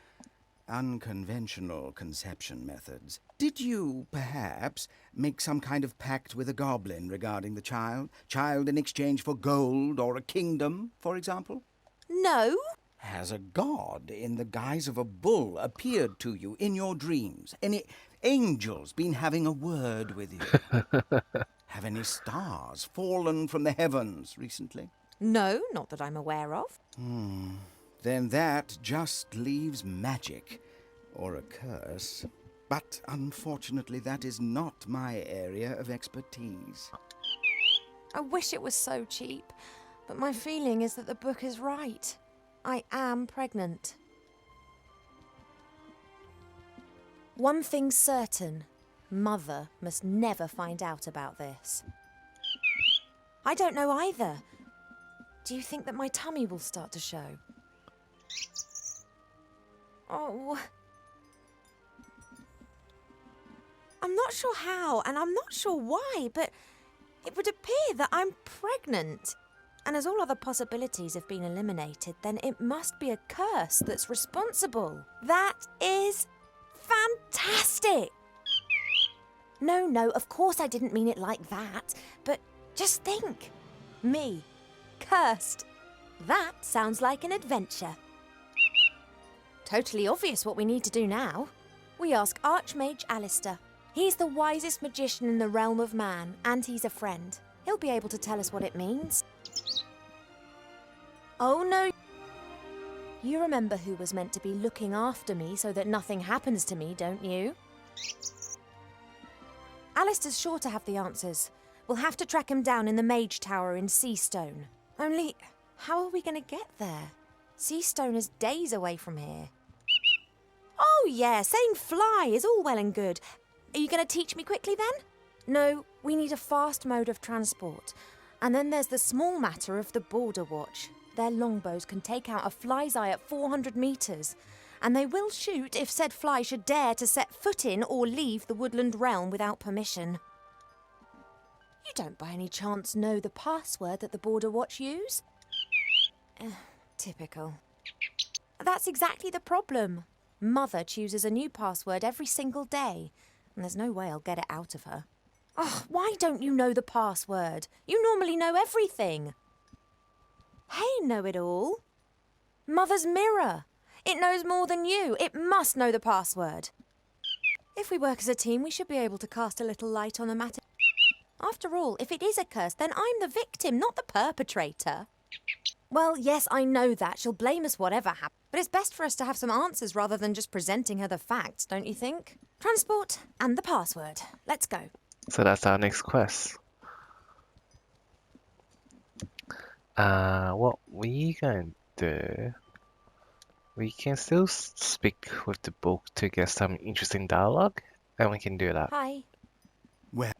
unconventional conception methods. Did you, perhaps, make some kind of pact with a goblin regarding the child? Child in exchange for gold or a kingdom, for example? No. Has a god in the guise of a bull appeared to you in your dreams? Any angels been having a word with you? Have any stars fallen from the heavens recently? No, not that I'm aware of. Then that just leaves magic, or a curse. But unfortunately, that is not my area of expertise. I wish it was so cheap, but my feeling is that the book is right. I am pregnant. One thing's certain. Mother must never find out about this. I don't know either. Do you think that my tummy will start to show? Oh. I'm not sure how, and I'm not sure why, but it would appear that I'm pregnant. And as all other possibilities have been eliminated, then it must be a curse that's responsible. That is fantastic! No, of course I didn't mean it like that, but just think. Me, cursed. That sounds like an adventure. Totally obvious what we need to do now. We ask Archmage Alistair. He's the wisest magician in the realm of man, and he's a friend. He'll be able to tell us what it means. Oh no. You remember who was meant to be looking after me so that nothing happens to me, don't you? Alistair's sure to have the answers. We'll have to track him down in the Mage Tower in Seastone. Only, how are we going to get there? Seastone is days away from here. Oh yeah, saying fly is all well and good. Are you going to teach me quickly then? No, we need a fast mode of transport. And then there's the small matter of the Border Watch. Their longbows can take out a fly's eye at 400 metres, and they will shoot if said fly should dare to set foot in or leave the woodland realm without permission. You don't by any chance know the password that the Border Watch use? Typical. That's exactly the problem. Mother chooses a new password every single day, and there's no way I'll get it out of her. Oh, why don't you know the password? You normally know everything. Hey, know-it-all. Mother's mirror. It knows more than you. It must know the password. If we work as a team, we should be able to cast a little light on the matter. After all, if it is a curse, then I'm the victim, not the perpetrator. Well, yes, I know that. She'll blame us whatever happens. But it's best for us to have some answers rather than just presenting her the facts, don't you think? Transport and the password. Let's go. So that's our next quest. What we going to do, we can still speak with the book to get some interesting dialogue, and we can do that. Hi. Well,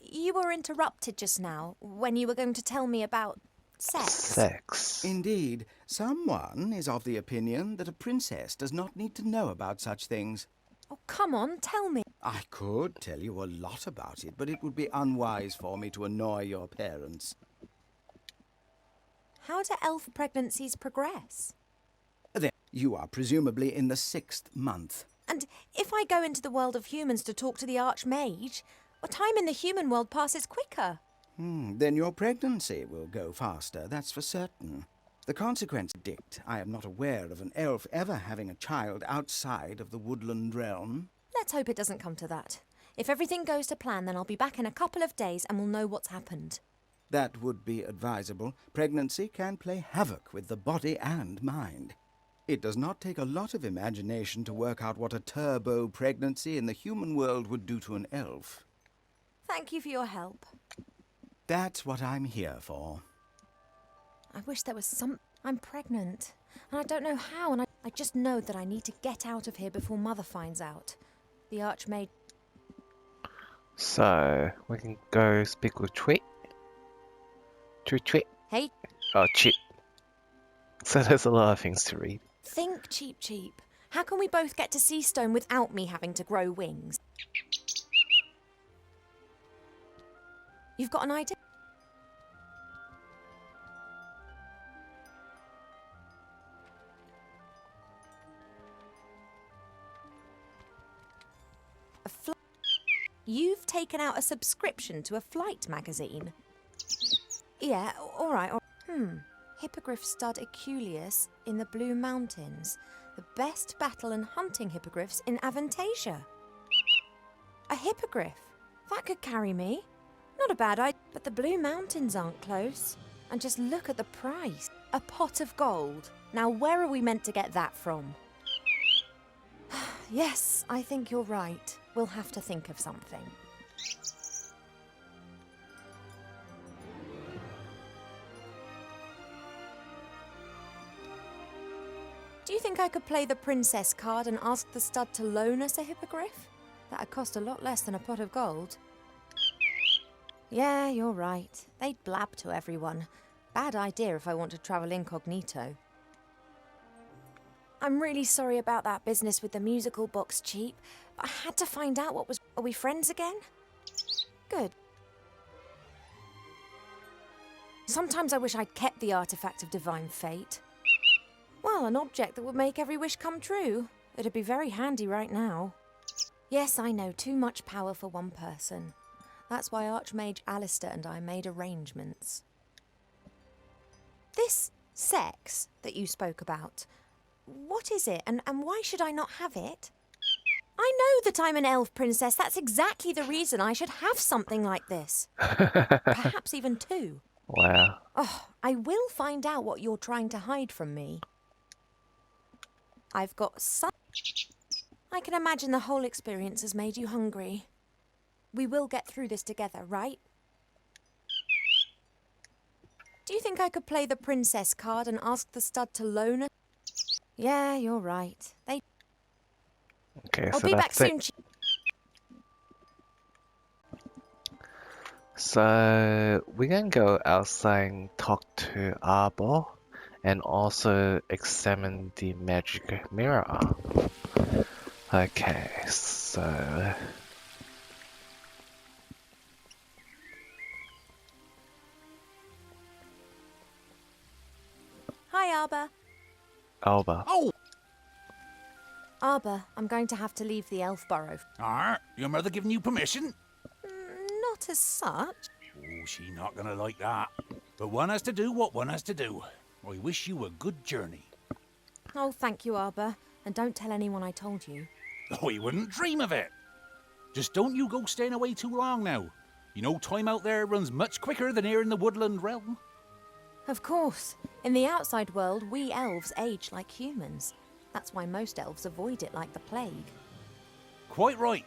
You were interrupted just now when you were going to tell me about sex. indeed, someone is of the opinion that a princess does not need to know about such things. Oh, come on, tell me. I could tell you a lot about it, but it would be unwise for me to annoy your parents. How do elf pregnancies progress? Then, you are presumably in the 6th month. And if I go into the world of humans to talk to the Archmage, well, time in the human world passes quicker. Then your pregnancy will go faster, that's for certain. The consequence dict, I am not aware of an elf ever having a child outside of the woodland realm. Let's hope it doesn't come to that. If everything goes to plan, then I'll be back in a couple of days and we'll know what's happened. That would be advisable. Pregnancy can play havoc with the body and mind. It does not take a lot of imagination to work out what a turbo pregnancy in the human world would do to an elf. Thank you for your help. That's what I'm here for. I wish there was some... I'm pregnant, and I don't know how, and I just know that I need to get out of here before Mother finds out. The Archmage... So, we can go speak with Tweet. Tweet. Hey, Oh, Chip. So there's a lot of things to read. think, Cheap. How can we both get to Seastone without me having to grow wings? You've got an idea? You've taken out a subscription to a flight magazine? Yeah, all right. Hippogriff stud Aculeus in the Blue Mountains. The best battle and hunting hippogriffs in Aventasia. A hippogriff? That could carry me. Not a bad idea, but the Blue Mountains aren't close. And just look at the price. A pot of gold. Now, where are we meant to get that from? Yes, I think you're right. We'll have to think of something. Do you think I could play the princess card and ask the stud to loan us a hippogriff? That'd cost a lot less than a pot of gold. Yeah, you're right. They'd blab to everyone. Bad idea if I want to travel incognito. I'm really sorry about that business with the musical box, Cheap. But I had to find out what was... Are we friends again? Good. Sometimes I wish I'd kept the artifact of divine fate. Well, an object that would make every wish come true. It'd be very handy right now. Yes, I know, too much power for one person. That's why Archmage Alistair and I made arrangements. This sex that you spoke about, what is it, and why should I not have it? I know that I'm an elf princess. That's exactly the reason I should have something like this. Perhaps even two. Wow. Oh, I will find out what you're trying to hide from me. I've got some... I can imagine the whole experience has made you hungry. We will get through this together, right? Do you think I could play the princess card and ask the stud to loan us? Yeah, you're right. Okay, I'll so be back that's it. soon. So we're gonna go outside and talk to Arbor and also examine the magic mirror. Okay, so Hi, Arbor. Alba. Oh! Arbor, I'm going to have to leave the elf burrow. Your mother giving you permission? Not as such. Oh, she not gonna like that. But one has to do what one has to do. I wish you a good journey. Oh, thank you, Arbor. And don't tell anyone I told you. I wouldn't dream of it. Just don't you go staying away too long now. You know, time out there runs much quicker than here in the woodland realm. Of course. In the outside world, we elves age like humans. That's why most elves avoid it like the plague. Quite right.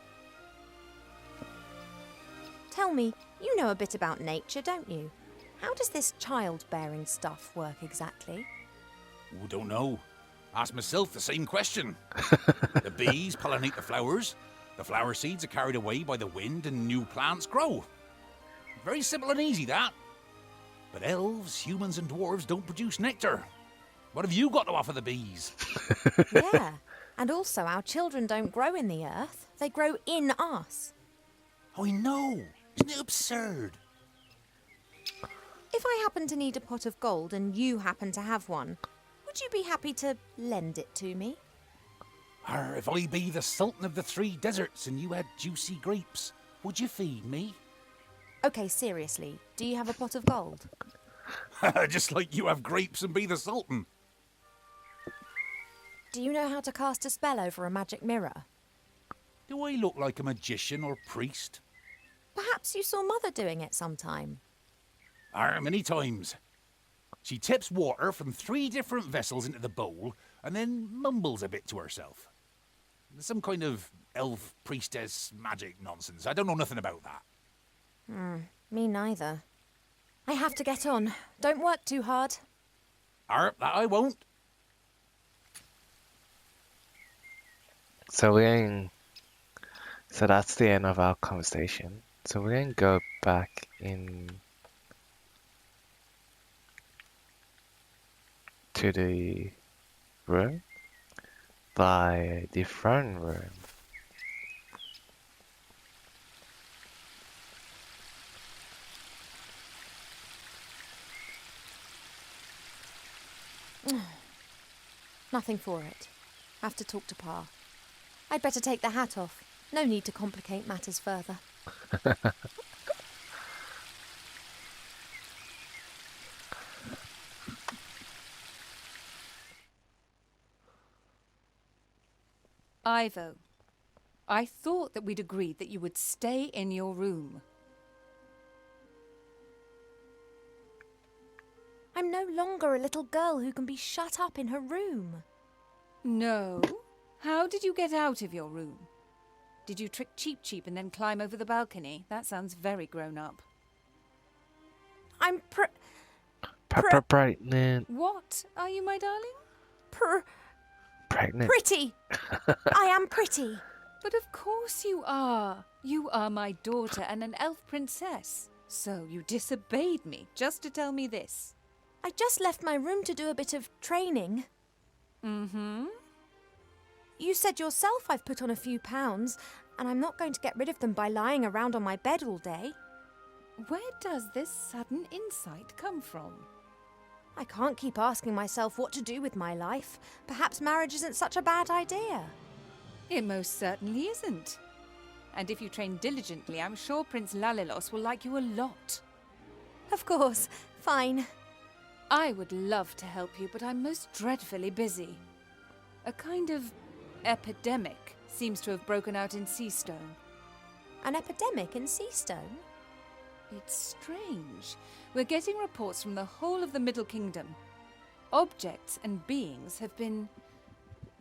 Tell me, you know a bit about nature, don't you? How does this childbearing stuff work exactly? Oh, don't know. Ask myself the same question. The bees pollinate the flowers. The flower seeds are carried away by the wind and new plants grow. Very simple and easy, that. But elves, humans and dwarves don't produce nectar. What have you got to offer the bees? Yeah, and also our children don't grow in the earth. They grow in us. I know. Isn't it absurd? If I happen to need a pot of gold and you happen to have one, would you be happy to lend it to me? Or if I be the Sultan of the Three Deserts and you had juicy grapes, would you feed me? Okay, seriously, do you have a pot of gold? Just like you have grapes and be the Sultan. Do you know how to cast a spell over a magic mirror? Do I look like a magician or priest? Perhaps you saw Mother doing it sometime. Many times. She tips water from 3 different vessels into the bowl and then mumbles a bit to herself. Some kind of elf priestess magic nonsense. I don't know nothing about that. Me neither. I have to get on. Don't work too hard. That I won't. So so that's the end of our conversation. So we're gonna go back in to the room by the throne room. Nothing for it. Have to talk to Pa. I'd better take the hat off. No need to complicate matters further. Ivo, I thought that we'd agreed that you would stay in your room. I'm no longer a little girl who can be shut up in her room. No? How did you get out of your room? Did you trick Cheep Cheep and then climb over the balcony? That sounds very grown up. I'm Pregnant. What are you, my darling? Pregnant. pretty. I am pretty. But of course you are. You are my daughter and an elf princess. So you disobeyed me just to tell me this. I just left my room to do a bit of training. Mm-hmm. You said yourself I've put on a few pounds, and I'm not going to get rid of them by lying around on my bed all day. Where does this sudden insight come from? I can't keep asking myself what to do with my life. Perhaps marriage isn't such a bad idea. It most certainly isn't. And if you train diligently, I'm sure Prince Lalilos will like you a lot. Of course. Fine. I would love to help you, but I'm most dreadfully busy. A kind of epidemic seems to have broken out in Seastone. An epidemic in Seastone? It's strange. We're getting reports from the whole of the Middle Kingdom. Objects and beings have been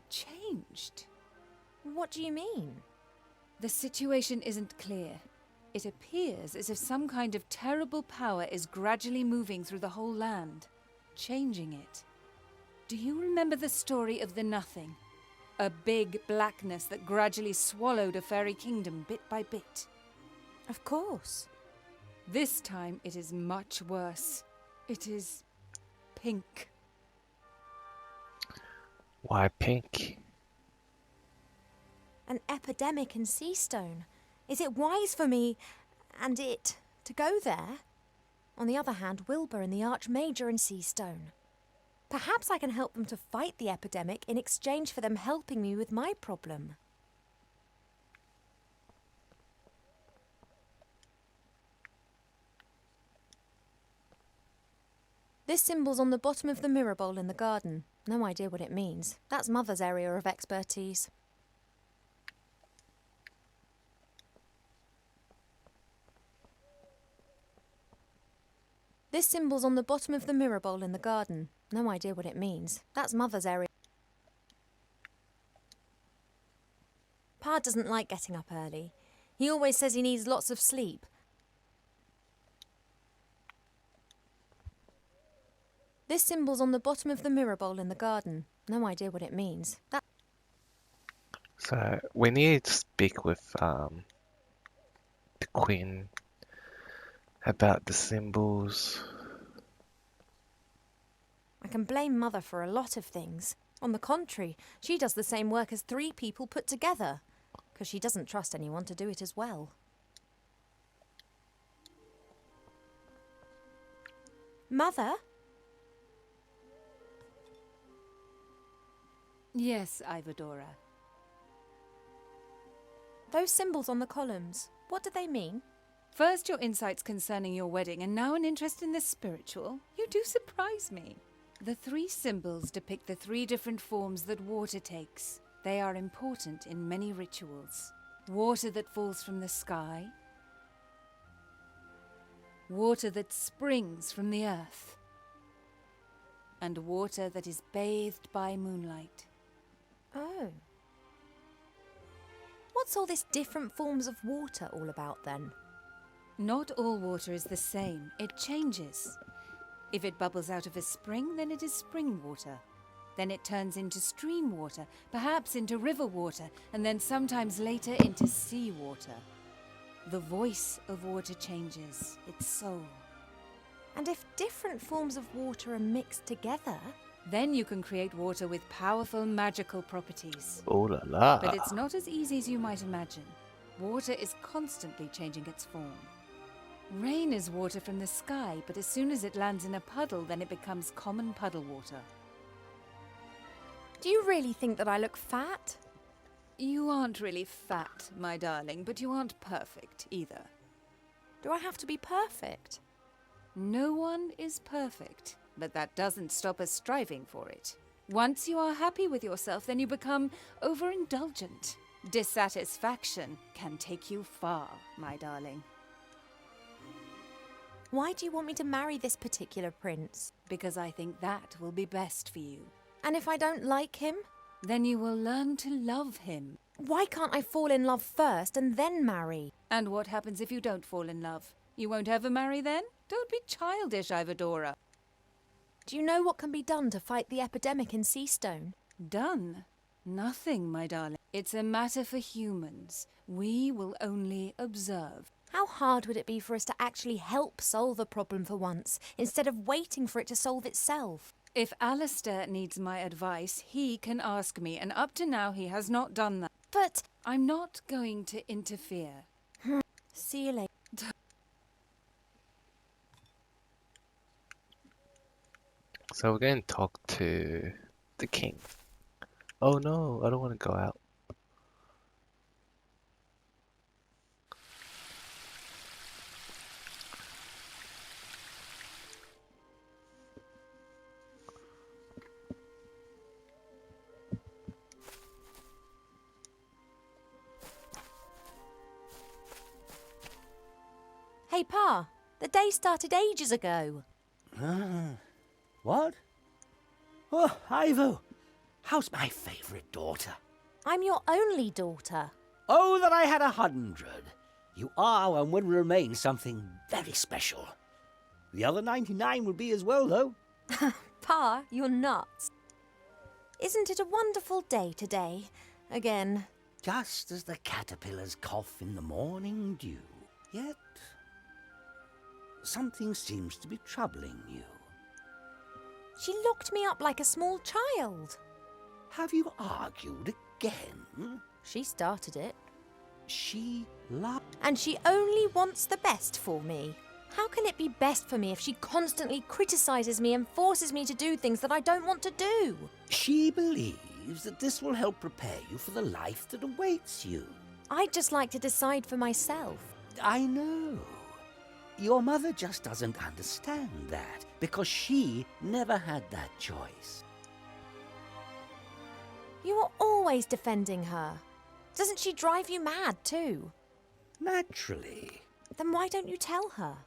changed. What do you mean? The situation isn't clear. It appears as if some kind of terrible power is gradually moving through the whole land, changing it. Do you remember the story of the Nothing? A big blackness that gradually swallowed a fairy kingdom bit by bit. Of course. This time it is much worse. It is pink. Why pink? An epidemic in Seastone. Is it wise for me and it to go there? On the other hand, Wilbur and the Archmajor in Seastone. Perhaps I can help them to fight the epidemic in exchange for them helping me with my problem. This symbol's on the bottom of the mirror bowl in the garden. No idea what it means. That's Mother's area of expertise. This symbol's on the bottom of the mirror bowl in the garden. No idea what it means. That's Mother's area. Pa doesn't like getting up early. He always says he needs lots of sleep. This symbol's on the bottom of the mirror bowl in the garden. No idea what it means. So we need to speak with the Queen about the symbols. I can blame Mother for a lot of things. On the contrary, she does the same work as 3 people put together, because she doesn't trust anyone to do it as well. Mother? Yes, Ivadora. Those symbols on the columns, what do they mean? First your insights concerning your wedding, and now an interest in the spiritual. You do surprise me. The 3 symbols depict the 3 different forms that water takes. They are important in many rituals. Water that falls from the sky. Water that springs from the earth. And water that is bathed by moonlight. Oh. What's all this different forms of water all about then? Not all water is the same. It changes. If it bubbles out of a spring, then it is spring water. Then it turns into stream water, perhaps into river water, and then sometimes later into sea water. The voice of water changes, its soul. And if different forms of water are mixed together... Then you can create water with powerful magical properties. Oh la la. But it's not as easy as you might imagine. Water is constantly changing its form. Rain is water from the sky, but as soon as it lands in a puddle, then it becomes common puddle water. Do you really think that I look fat? You aren't really fat, my darling, but you aren't perfect either. Do I have to be perfect? No one is perfect, but that doesn't stop us striving for it. Once you are happy with yourself, then you become overindulgent. Dissatisfaction can take you far, my darling. Why do you want me to marry this particular prince? Because I think that will be best for you. And if I don't like him? Then you will learn to love him. Why can't I fall in love first and then marry? And what happens if you don't fall in love? You won't ever marry then? Don't be childish, Ivadora. Do you know what can be done to fight the epidemic in Seastone? Done? Nothing, my darling. It's a matter for humans. We will only observe. How hard would it be for us to actually help solve a problem for once, instead of waiting for it to solve itself? If Alistair needs my advice, he can ask me, and up to now he has not done that. But I'm not going to interfere. see you later. So we're going to talk to the king. Oh no, I don't want to go out. Hey, Pa, the day started ages ago. What? Oh, Ivo, how's my favourite daughter? I'm your only daughter. Oh, that I had 100. You are and will remain something very special. The other 99 will be as well, though. Pa, you're nuts. Isn't it a wonderful day today? Again. Just as the caterpillars cough in the morning dew. Yet, something seems to be troubling you. She locked me up like a small child. Have you argued again? She started it. She loved... And she only wants the best for me. How can it be best for me if she constantly criticises me and forces me to do things that I don't want to do? She believes that this will help prepare you for the life that awaits you. I'd just like to decide for myself. I know. Your mother just doesn't understand that, because she never had that choice. You are always defending her. Doesn't she drive you mad too? Naturally. Then why don't you tell her?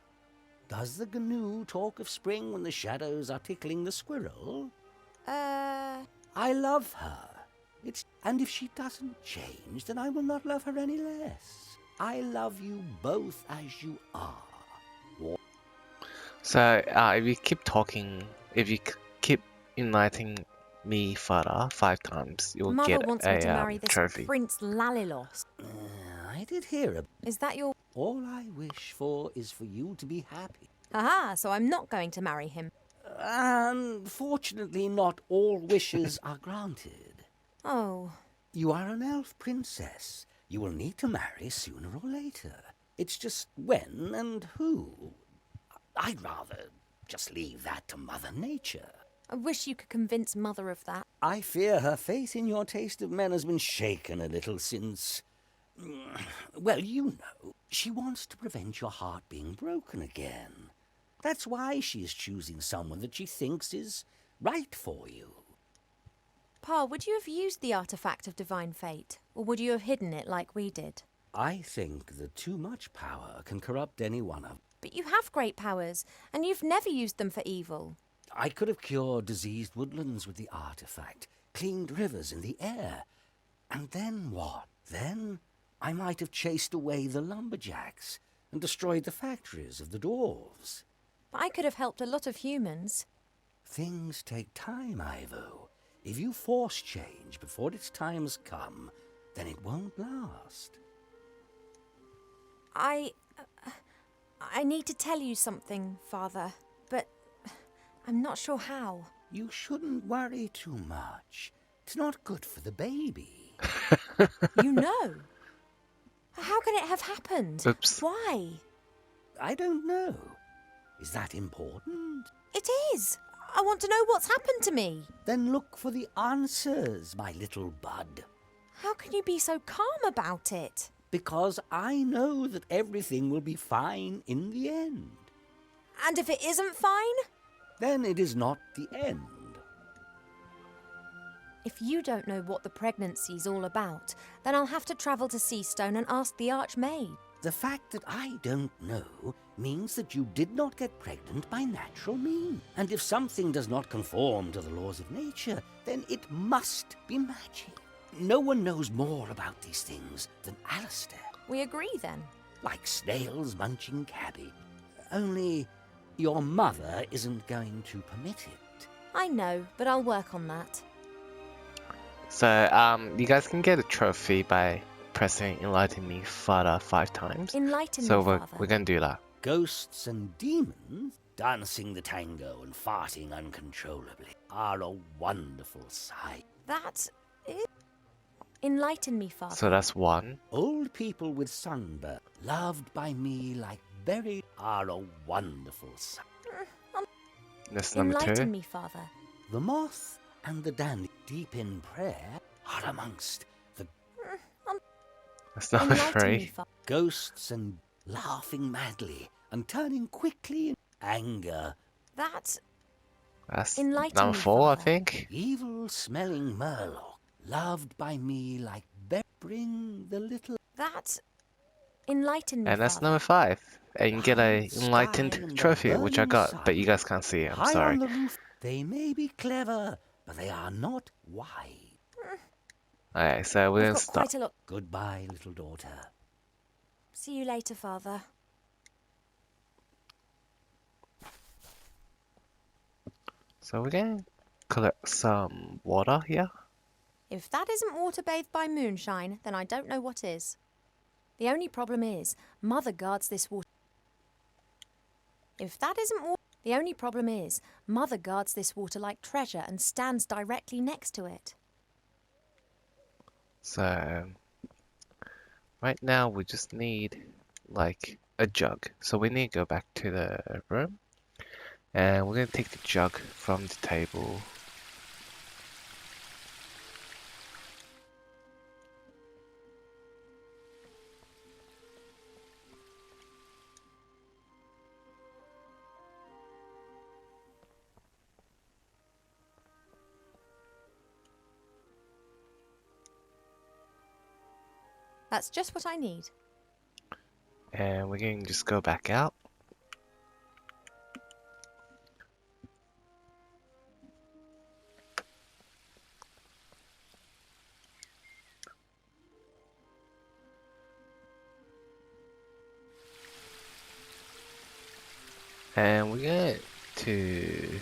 Does the GNU talk of spring when the shadows are tickling the squirrel? I love her. And if she doesn't change, then I will not love her any less. I love you both as you are. So if you keep talking, if you keep enlightening me further 5 times, you'll Mother get wants me to a marry this trophy. Prince Lalilos. I did hear Is that your... All I wish for is for you to be happy. Aha, so I'm not going to marry him. Unfortunately, not all wishes are granted. Oh. You are an elf princess. You will need to marry sooner or later. It's just when and who. I'd rather just leave that to Mother Nature. I wish you could convince Mother of that. I fear her faith in your taste of men has been shaken a little since... Well, you know, she wants to prevent your heart being broken again. That's why she is choosing someone that she thinks is right for you. Pa, would you have used the artifact of divine fate? Or would you have hidden it like we did? I think that too much power can corrupt anyone. But you have great powers, and you've never used them for evil. I could have cured diseased woodlands with the artifact, cleaned rivers in the air. And then what? Then I might have chased away the lumberjacks and destroyed the factories of the dwarves. But I could have helped a lot of humans. Things take time, Ivo. If you force change before its time's come, then it won't last. I need to tell you something, Father, but I'm not sure how. You shouldn't worry too much. It's not good for the baby. You know? How can it have happened? Oops. Why? I don't know. Is that important? It is. I want to know what's happened to me. Then look for the answers, my little bud. How can you be so calm about it? Because I know that everything will be fine in the end. And if it isn't fine? Then it is not the end. If you don't know what the pregnancy's all about, then I'll have to travel to Seastone and ask the Archmaid. The fact that I don't know means that you did not get pregnant by natural means. And if something does not conform to the laws of nature, then it must be magic. No one knows more about these things than Alistair. We agree then. Like snails munching cabbage. Only your mother isn't going to permit it. I know, but I'll work on that. So, you guys can get a trophy by pressing Enlighten Me Father 5 times. Enlighten So me, we're Father. gonna do that. Ghosts and demons dancing the tango and farting uncontrollably are a wonderful sight. That is... Enlighten me, Father. So that's 1. Old people with sunburn, loved by me like berries, are a wonderful sight. That's number 2. Enlighten me, Father. The moth and the dandy, deep in prayer, are amongst the That's number Enlighten 3. me, Father. ghosts and laughing madly and turning quickly in anger. That... That's Enlighten number me, 4, I Father. think. Evil-smelling murloc, loved by me like bring the little That... Enlighten me, And that's Father. number 5. And you can get a Sky Enlightened and the trophy, which I burning got, sun. but you guys can't see it. I'm high sorry. on the roof. They may be clever, but they are not wise. Alright, so we're We've gonna got stop. quite a lot. Goodbye, little daughter. See you later, Father. So we're gonna collect some water here. If that isn't water bathed by moonshine, then I don't know what is. The only problem is, Mother guards this water. If that isn't water... The only problem is, Mother guards this water like treasure and stands directly next to it. So right now we just need like a jug. So we need to go back to the room. And we're gonna take the jug from the table. That's just what I need. And we're going to just go back out. And we're going to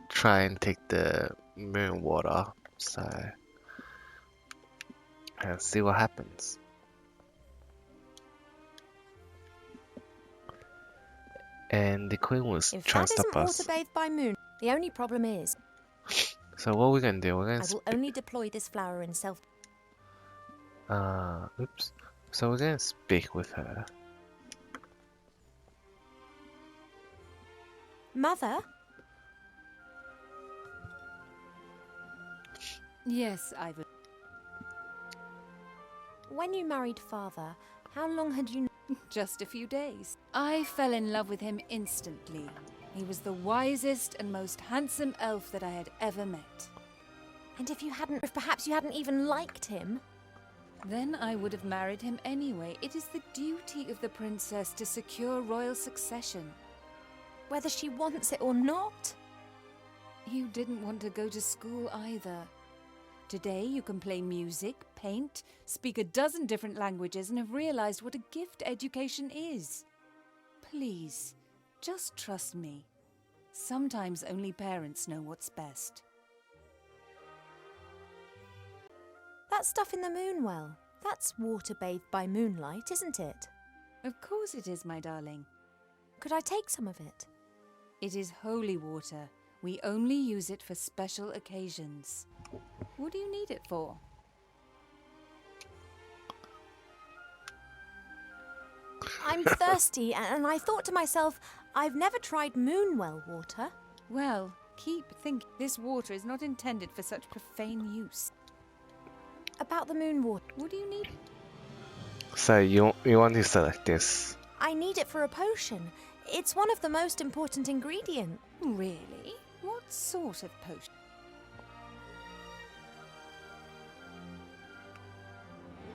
try and take the moon water. So, and see what happens. And the queen was If trying that to isn't stop us. water bathed by moon, the only problem is, So what we're gonna do? We're I gonna will only deploy this flower in self... oops. So we're gonna speak with her. Mother? Yes, I would. When you married Father, how long had you... Just a few days. I fell in love with him instantly. He was the wisest and most handsome elf that I had ever met. And if perhaps you hadn't even liked him? Then I would have married him anyway. It is the duty of the princess to secure royal succession. Whether she wants it or not? You didn't want to go to school either. Today you can play music, paint, speak a dozen different languages and have realized what a gift education is. Please, just trust me. Sometimes only parents know what's best. That stuff in the moon well, that's water bathed by moonlight, isn't it? Of course it is, my darling. Could I take some of it? It is holy water. We only use it for special occasions. What do you need it for? I'm thirsty, and I thought to myself, I've never tried moonwell water. Well, Keep thinking. This water is not intended for such profane use. About the moon water. What do you need? So you want to select this. I need it for a potion. It's one of the most important ingredients. Really? What sort of potion?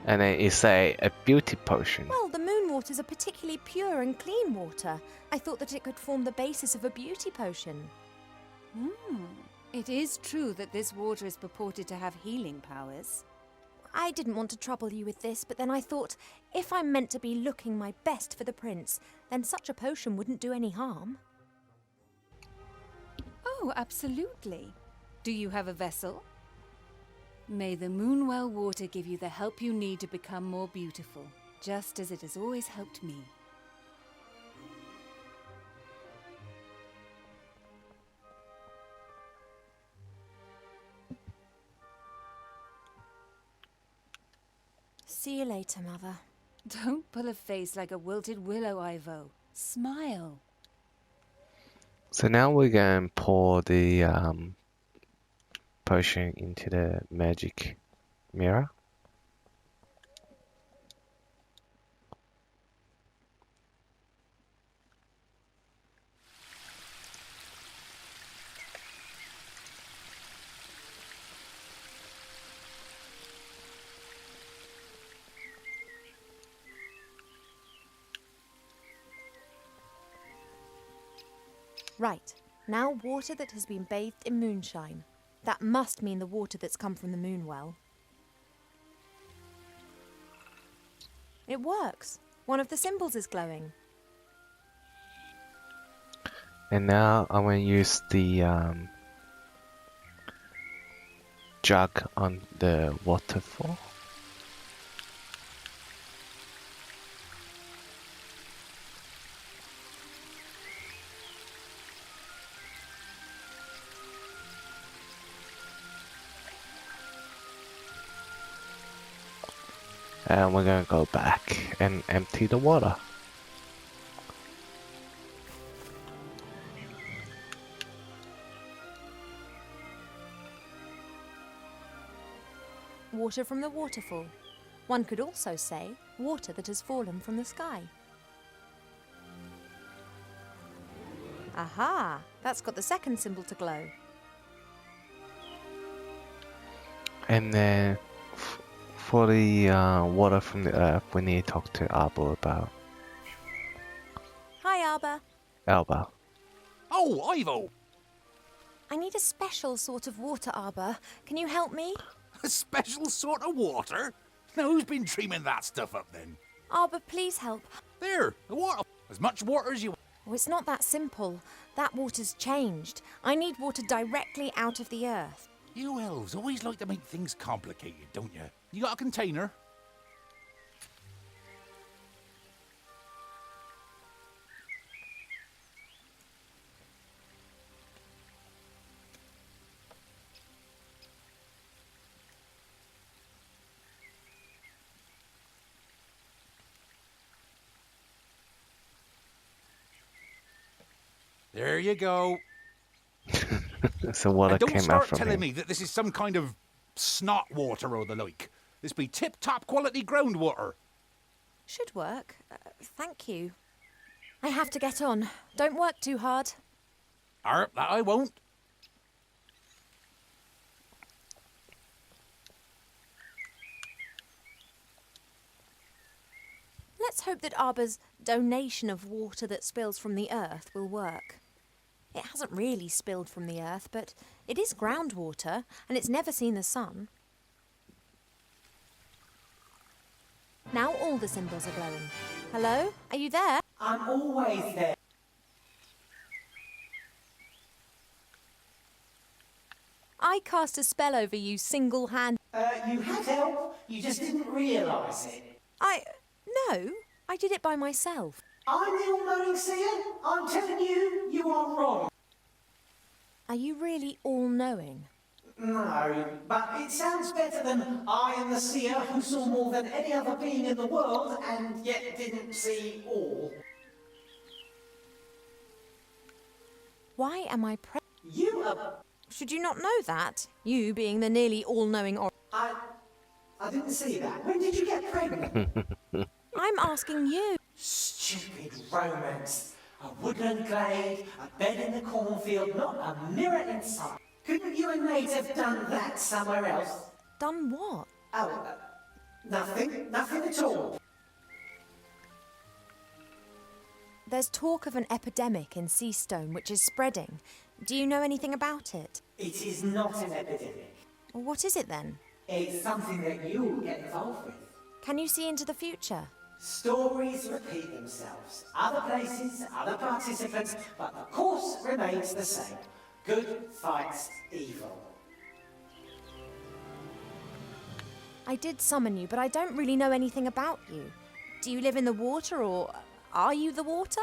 And then you say a beauty potion. Well, the moon water is a particularly pure and clean water. I thought that it could form the basis of a beauty potion. It is true that this water is purported to have healing powers. I didn't want to trouble you with this, but then I thought, if I'm meant to be looking my best for the prince, then such a potion wouldn't do any harm. Oh, absolutely. Do you have a vessel? May the Moonwell water give you the help you need to become more beautiful, just as it has always helped me. See you later, Mother. Don't pull a face like a wilted willow, Ivo. Smile. So now we're going to pour the potion into the magic mirror. Right. Now water that has been bathed in moonshine. That must mean the water that's come from the moonwell. It works. One of the symbols is glowing. And now I'm going to use the jug on the waterfall. And we're going to go back and empty the water. Water from the waterfall. One could also say water that has fallen from the sky. Aha! That's got the second symbol to glow. And then for the water from the earth, we need to talk to Arbor about. Hi, Arbor. Alba. Oh, Ivo! I need a special sort of water, Arbor. Can you help me? A special sort of water? Now, who's been dreaming that stuff up then? Arbor, please help. There, the water. As much water as you want. Oh, it's not that simple. That water's changed. I need water directly out of the earth. You elves always like to make things complicated, don't you? You got a container? There you go. So water And don't came out start from telling him. me that this is some kind of snot water or the like. This be tip-top quality groundwater. Should work. Thank you. I have to get on. Don't work too hard. That I won't. Let's hope that Arbor's donation of water that spills from the earth will work. It hasn't really spilled from the earth, but it is groundwater, and it's never seen the sun. Now all the symbols are glowing. Hello? Are you there? I'm always there. I cast a spell over you single-handed. You had help, you just didn't realise it. No, I did it by myself. I'm the all-knowing seer. I'm telling you, you are wrong. Are you really all-knowing? No, but it sounds better than I am the seer who saw more than any other being in the world and yet didn't see all. Why am I You are... Should you not know that? You being the nearly all-knowing I didn't see that. When did you get pregnant? I'm asking you. Stupid romance. A woodland glade, a bed in the cornfield, not a mirror inside. Couldn't you and Nate have done that somewhere else? Done what? Oh, nothing. Nothing at all. There's talk of an epidemic in Seastone which is spreading. Do you know anything about it? It is not an epidemic. Well, what is it then? It's something that you get involved with. Can you see into the future? Stories repeat themselves. Other places, other participants, but the course remains the same. Good fights evil. I did summon you, but I don't really know anything about you. Do you live in the water, or are you the water?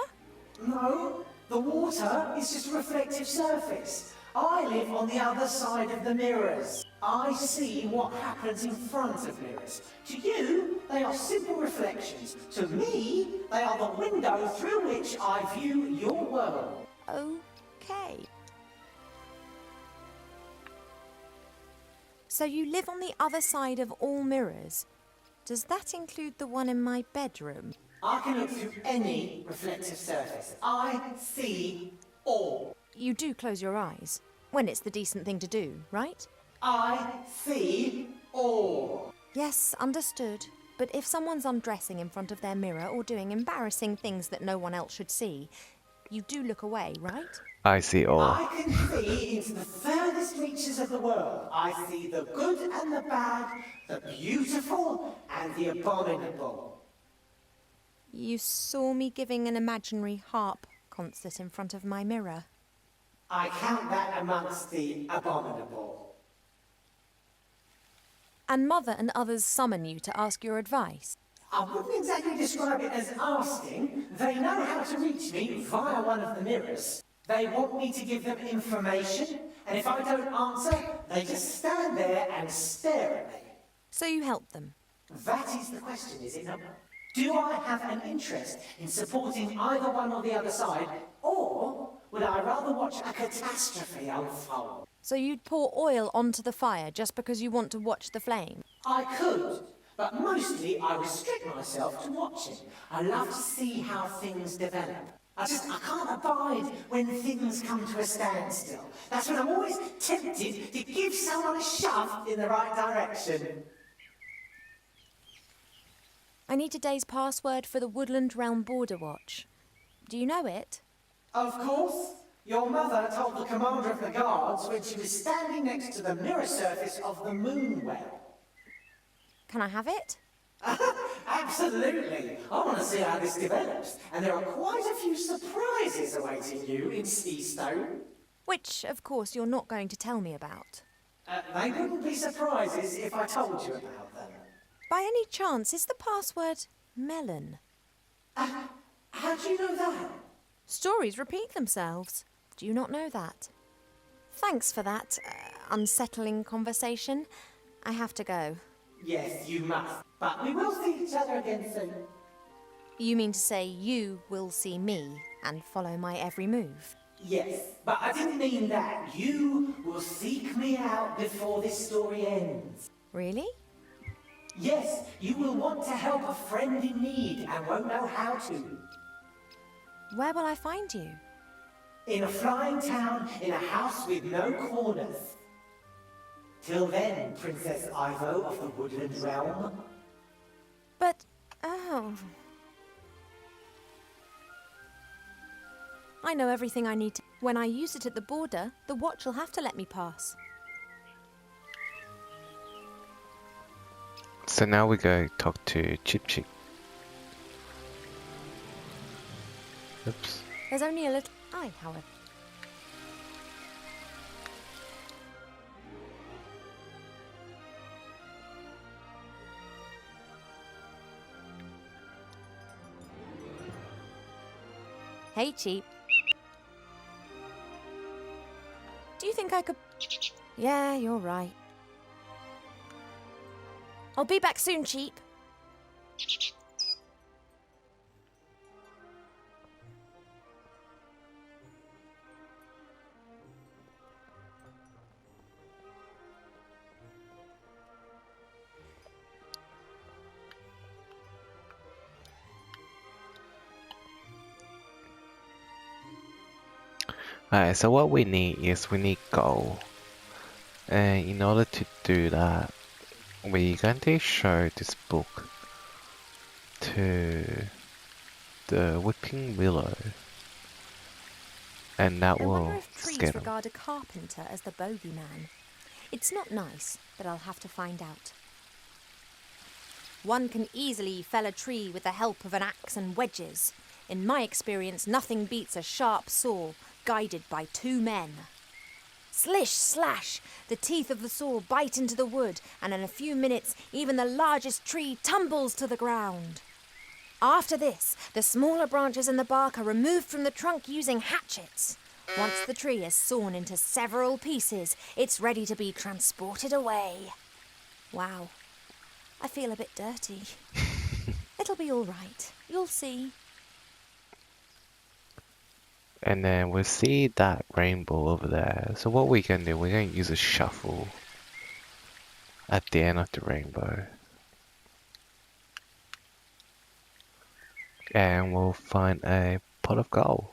No, the water is just a reflective surface. I live on the other side of the mirrors. I see what happens in front of mirrors. To you, they are simple reflections. To me, they are the window through which I view your world. Okay. So you live on the other side of all mirrors. Does that include the one in my bedroom? I can look through any reflective surface. I see all. You do close your eyes, when it's the decent thing to do, right? I see all. Yes, understood. But if someone's undressing in front of their mirror or doing embarrassing things that no one else should see, you do look away, right? I see all. I can see into the furthest reaches of the world. I see the good and the bad, the beautiful and the abominable. You saw me giving an imaginary harp concert in front of my mirror. I count that amongst the abominable. And Mother and others summon you to ask your advice. I wouldn't exactly describe it as asking. They know how to reach me via one of the mirrors. They want me to give them information, and if I don't answer, they just stand there and stare at me. So you help them? That is the question, is it not? Do I have an interest in supporting either one or the other side, or would I rather watch a catastrophe unfold? So you'd pour oil onto the fire just because you want to watch the flame? I could, but mostly I restrict myself to watching. I love to see how things develop. I can't abide when things come to a standstill. That's when I'm always tempted to give someone a shove in the right direction. I need today's password for the Woodland Realm Border Watch. Do you know it? Of course. Your mother told the commander of the guards when she was standing next to the mirror surface of the moon well. Can I have it? Absolutely. I want to see how this develops. And there are quite a few surprises awaiting you in Seastone. Which, of course, you're not going to tell me about. They wouldn't be surprises if I told you about them. By any chance, is the password melon? How do you know that? Stories repeat themselves. Do you not know that? Thanks for that unsettling conversation. I have to go. Yes, you must. But we will see each other again soon. You mean to say you will see me and follow my every move? Yes, but I didn't mean that. You will seek me out before this story ends. Really? Yes, you will want to help a friend in need and won't know how to. Where will I find you? In a flying town, in a house with no corners. Till then, Princess Ivo of the Woodland Realm. But, oh... I know everything I need to... When I use it at the border, the watch will have to let me pass. So now we go talk to Chip Chip. Oops. There's only a little eye, however. Hey, Cheap. Do you think I could... Yeah, you're right. I'll be back soon, Cheap. Alright, so what we need is we need gold. And in order to do that, we're going to show this book to the Whipping Willow. And that I wonder will if trees scare them. regard a carpenter as the bogeyman. It's not nice, but I'll have to find out. One can easily fell a tree with the help of an axe and wedges. In my experience, nothing beats a sharp saw guided by two men. Slish, slash! The teeth of the saw bite into the wood, and in a few minutes, even the largest tree tumbles to the ground. After this, the smaller branches and the bark are removed from the trunk using hatchets. Once the tree is sawn into several pieces, it's ready to be transported away. Wow, I feel a bit dirty. It'll be all right. You'll see. And then we'll see that rainbow over there. So what we're going to do, we're going to use a shuffle at the end of the rainbow. And we'll find a pot of gold.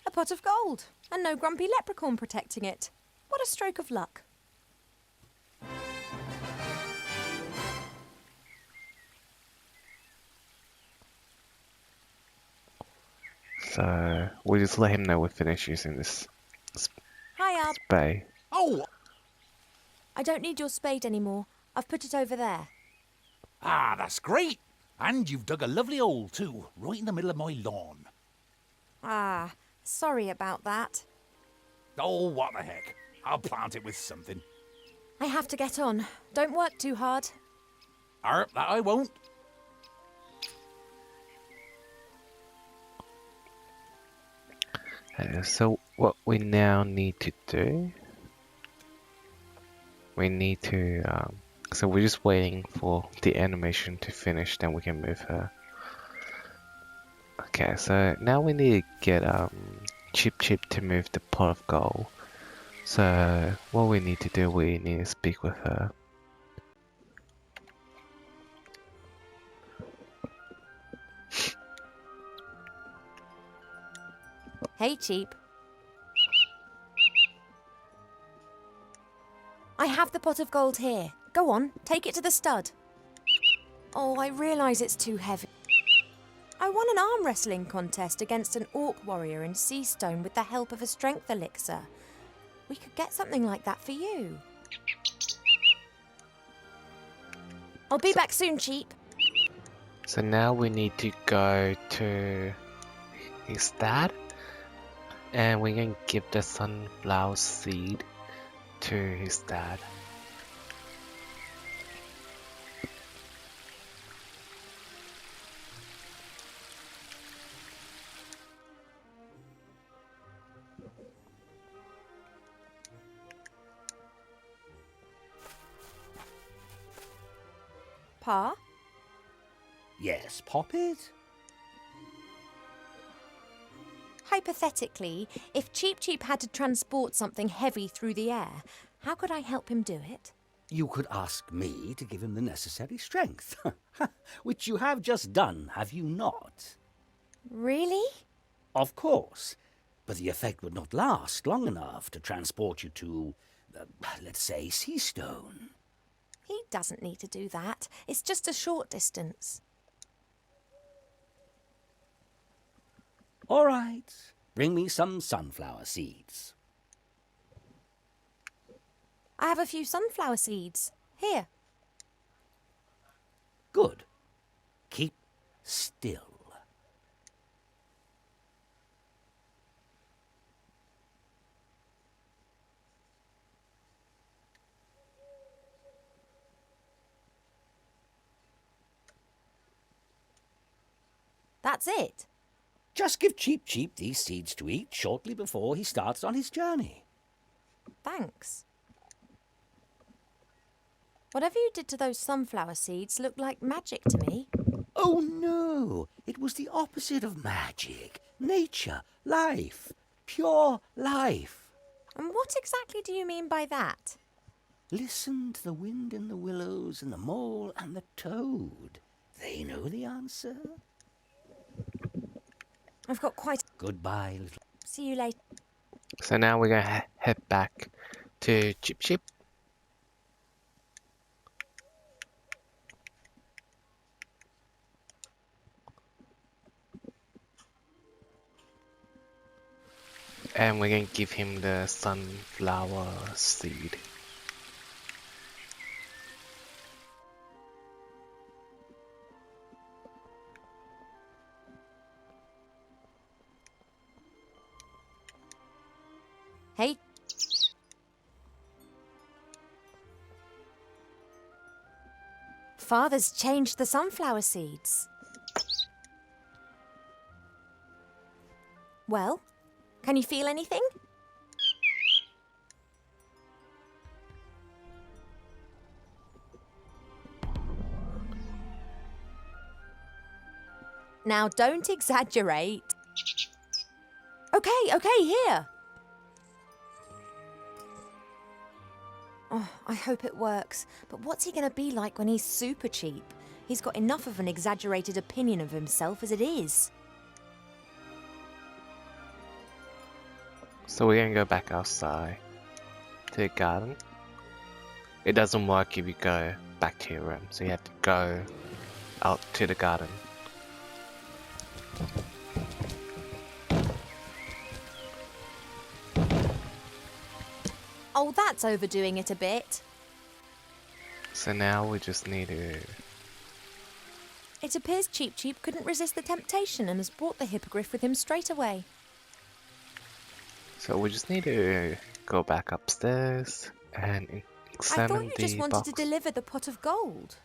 A pot of gold, and no grumpy leprechaun protecting it. What a stroke of luck. So we'll just let him know we're finished using this Hi, Ab. spade. Oh! I don't need your spade anymore. I've put it over there. Ah, that's great! And you've dug a lovely hole too, right in the middle of my lawn. Ah, sorry about that. Oh, what the heck. I'll plant it with something. I have to get on. Don't work too hard. That I won't. So what we now need to do, we need to, so we're just waiting for the animation to finish, then we can move her. Okay, so now we need to get Chip to move the pot of gold. So what we need to do, we need to speak with her. Hey, Cheap. I have the pot of gold here. Go on, take it to the stud. Oh, I realise it's too heavy. I won an arm wrestling contest against an orc warrior in Seastone with the help of a strength elixir. We could get something like that for you. I'll be back soon, Cheap. So now we need to go to his dad, and we're going to give the sunflower seed to his dad. Pa? Yes, Poppet? Hypothetically, if Cheap had to transport something heavy through the air, how could I help him do it? You could ask me to give him the necessary strength. Which you have just done, have you not? Really? Of course. But the effect would not last long enough to transport you to, let's say, Seastone. He doesn't need to do that. It's just a short distance. All right. Bring me some sunflower seeds. I have a few sunflower seeds. Here. Good. Keep still. That's it. Just give Cheap these seeds to eat shortly before he starts on his journey. Thanks. Whatever you did to those sunflower seeds looked like magic to me. Oh, no. It was the opposite of magic. Nature, life, pure life. And what exactly do you mean by that? Listen to the wind in the willows and the mole and the toad. They know the answer. I've got quite... Goodbye, little... See you later. So now we're gonna head back to Chip Chip. And we're gonna give him the sunflower seed. Hey. Father's changed the sunflower seeds. Well, can you feel anything? Now, don't exaggerate. Okay, here. Oh, I hope it works. But what's he going to be like when he's super cheap? He's got enough of an exaggerated opinion of himself as it is. So we're gonna go back outside to the garden. It doesn't work if you go back to your room, so you have to go out to the garden. Oh, that's overdoing it a bit. So now we just need to... It appears Cheep Cheep couldn't resist the temptation and has brought the hippogriff with him straight away. So we just need to go back upstairs and examine I thought you just wanted box. to deliver the pot of gold.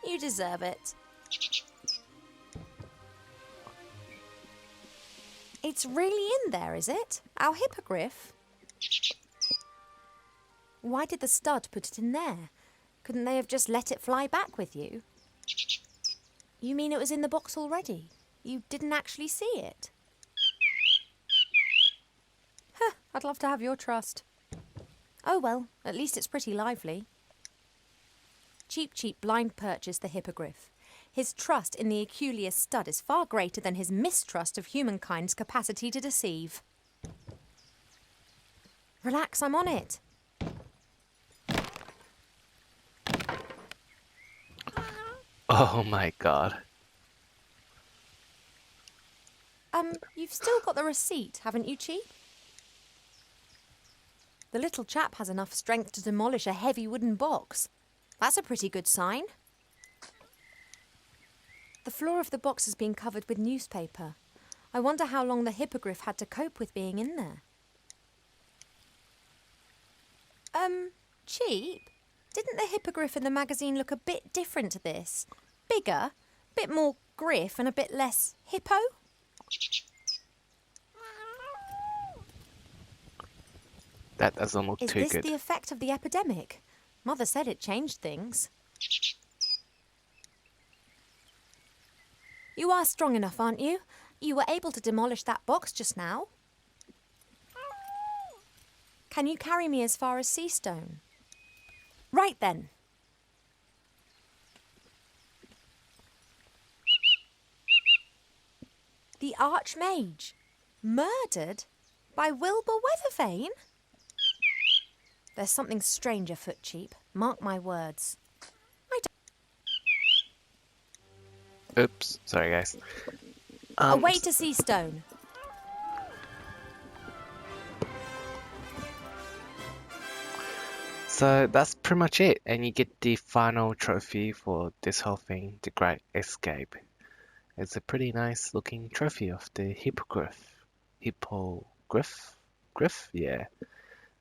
You deserve it. It's really in there, is it? Our hippogriff? Why did the stud put it in there? Couldn't they have just let it fly back with you? You mean it was in the box already? You didn't actually see it? Huh, I'd love to have your trust. Oh well, at least it's pretty lively. Cheep Cheep blind purchased the hippogriff. His trust in the Aculeus stud is far greater than his mistrust of humankind's capacity to deceive. Relax, I'm on it. Oh my god. You've still got the receipt, haven't you, Cheep? The little chap has enough strength to demolish a heavy wooden box. That's a pretty good sign. The floor of the box has been covered with newspaper. I wonder how long the hippogriff had to cope with being in there. Cheep? Didn't the hippogriff in the magazine look a bit different to this? Bigger, bit more griff and a bit less hippo? That doesn't look Is too this good. the effect of the epidemic? Mother said it changed things. You are strong enough, aren't you? You were able to demolish that box just now. Can you carry me as far as Seastone? Right then. The Archmage? Murdered? By Wilbur Weathervane? There's something strange afoot, Cheep. Mark my words. Oops, sorry guys. Away to Seastone. So that's pretty much it, and you get the final trophy for this whole thing, the Great Escape. It's a pretty nice looking trophy of the hippogriff. Hippogriff? Griff? Yeah,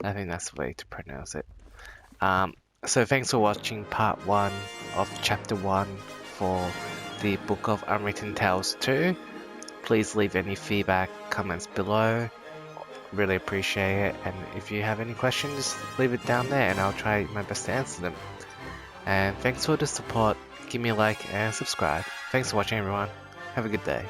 I think that's the way to pronounce it. So thanks for watching part 1 of chapter 1 for the Book of Unwritten Tales 2. Please leave any feedback, comments below. Really appreciate it, and if you have any questions, just leave it down there and I'll try my best to answer them. And thanks for the support. Give me a like and subscribe. Thanks for watching, everyone. Have a good day.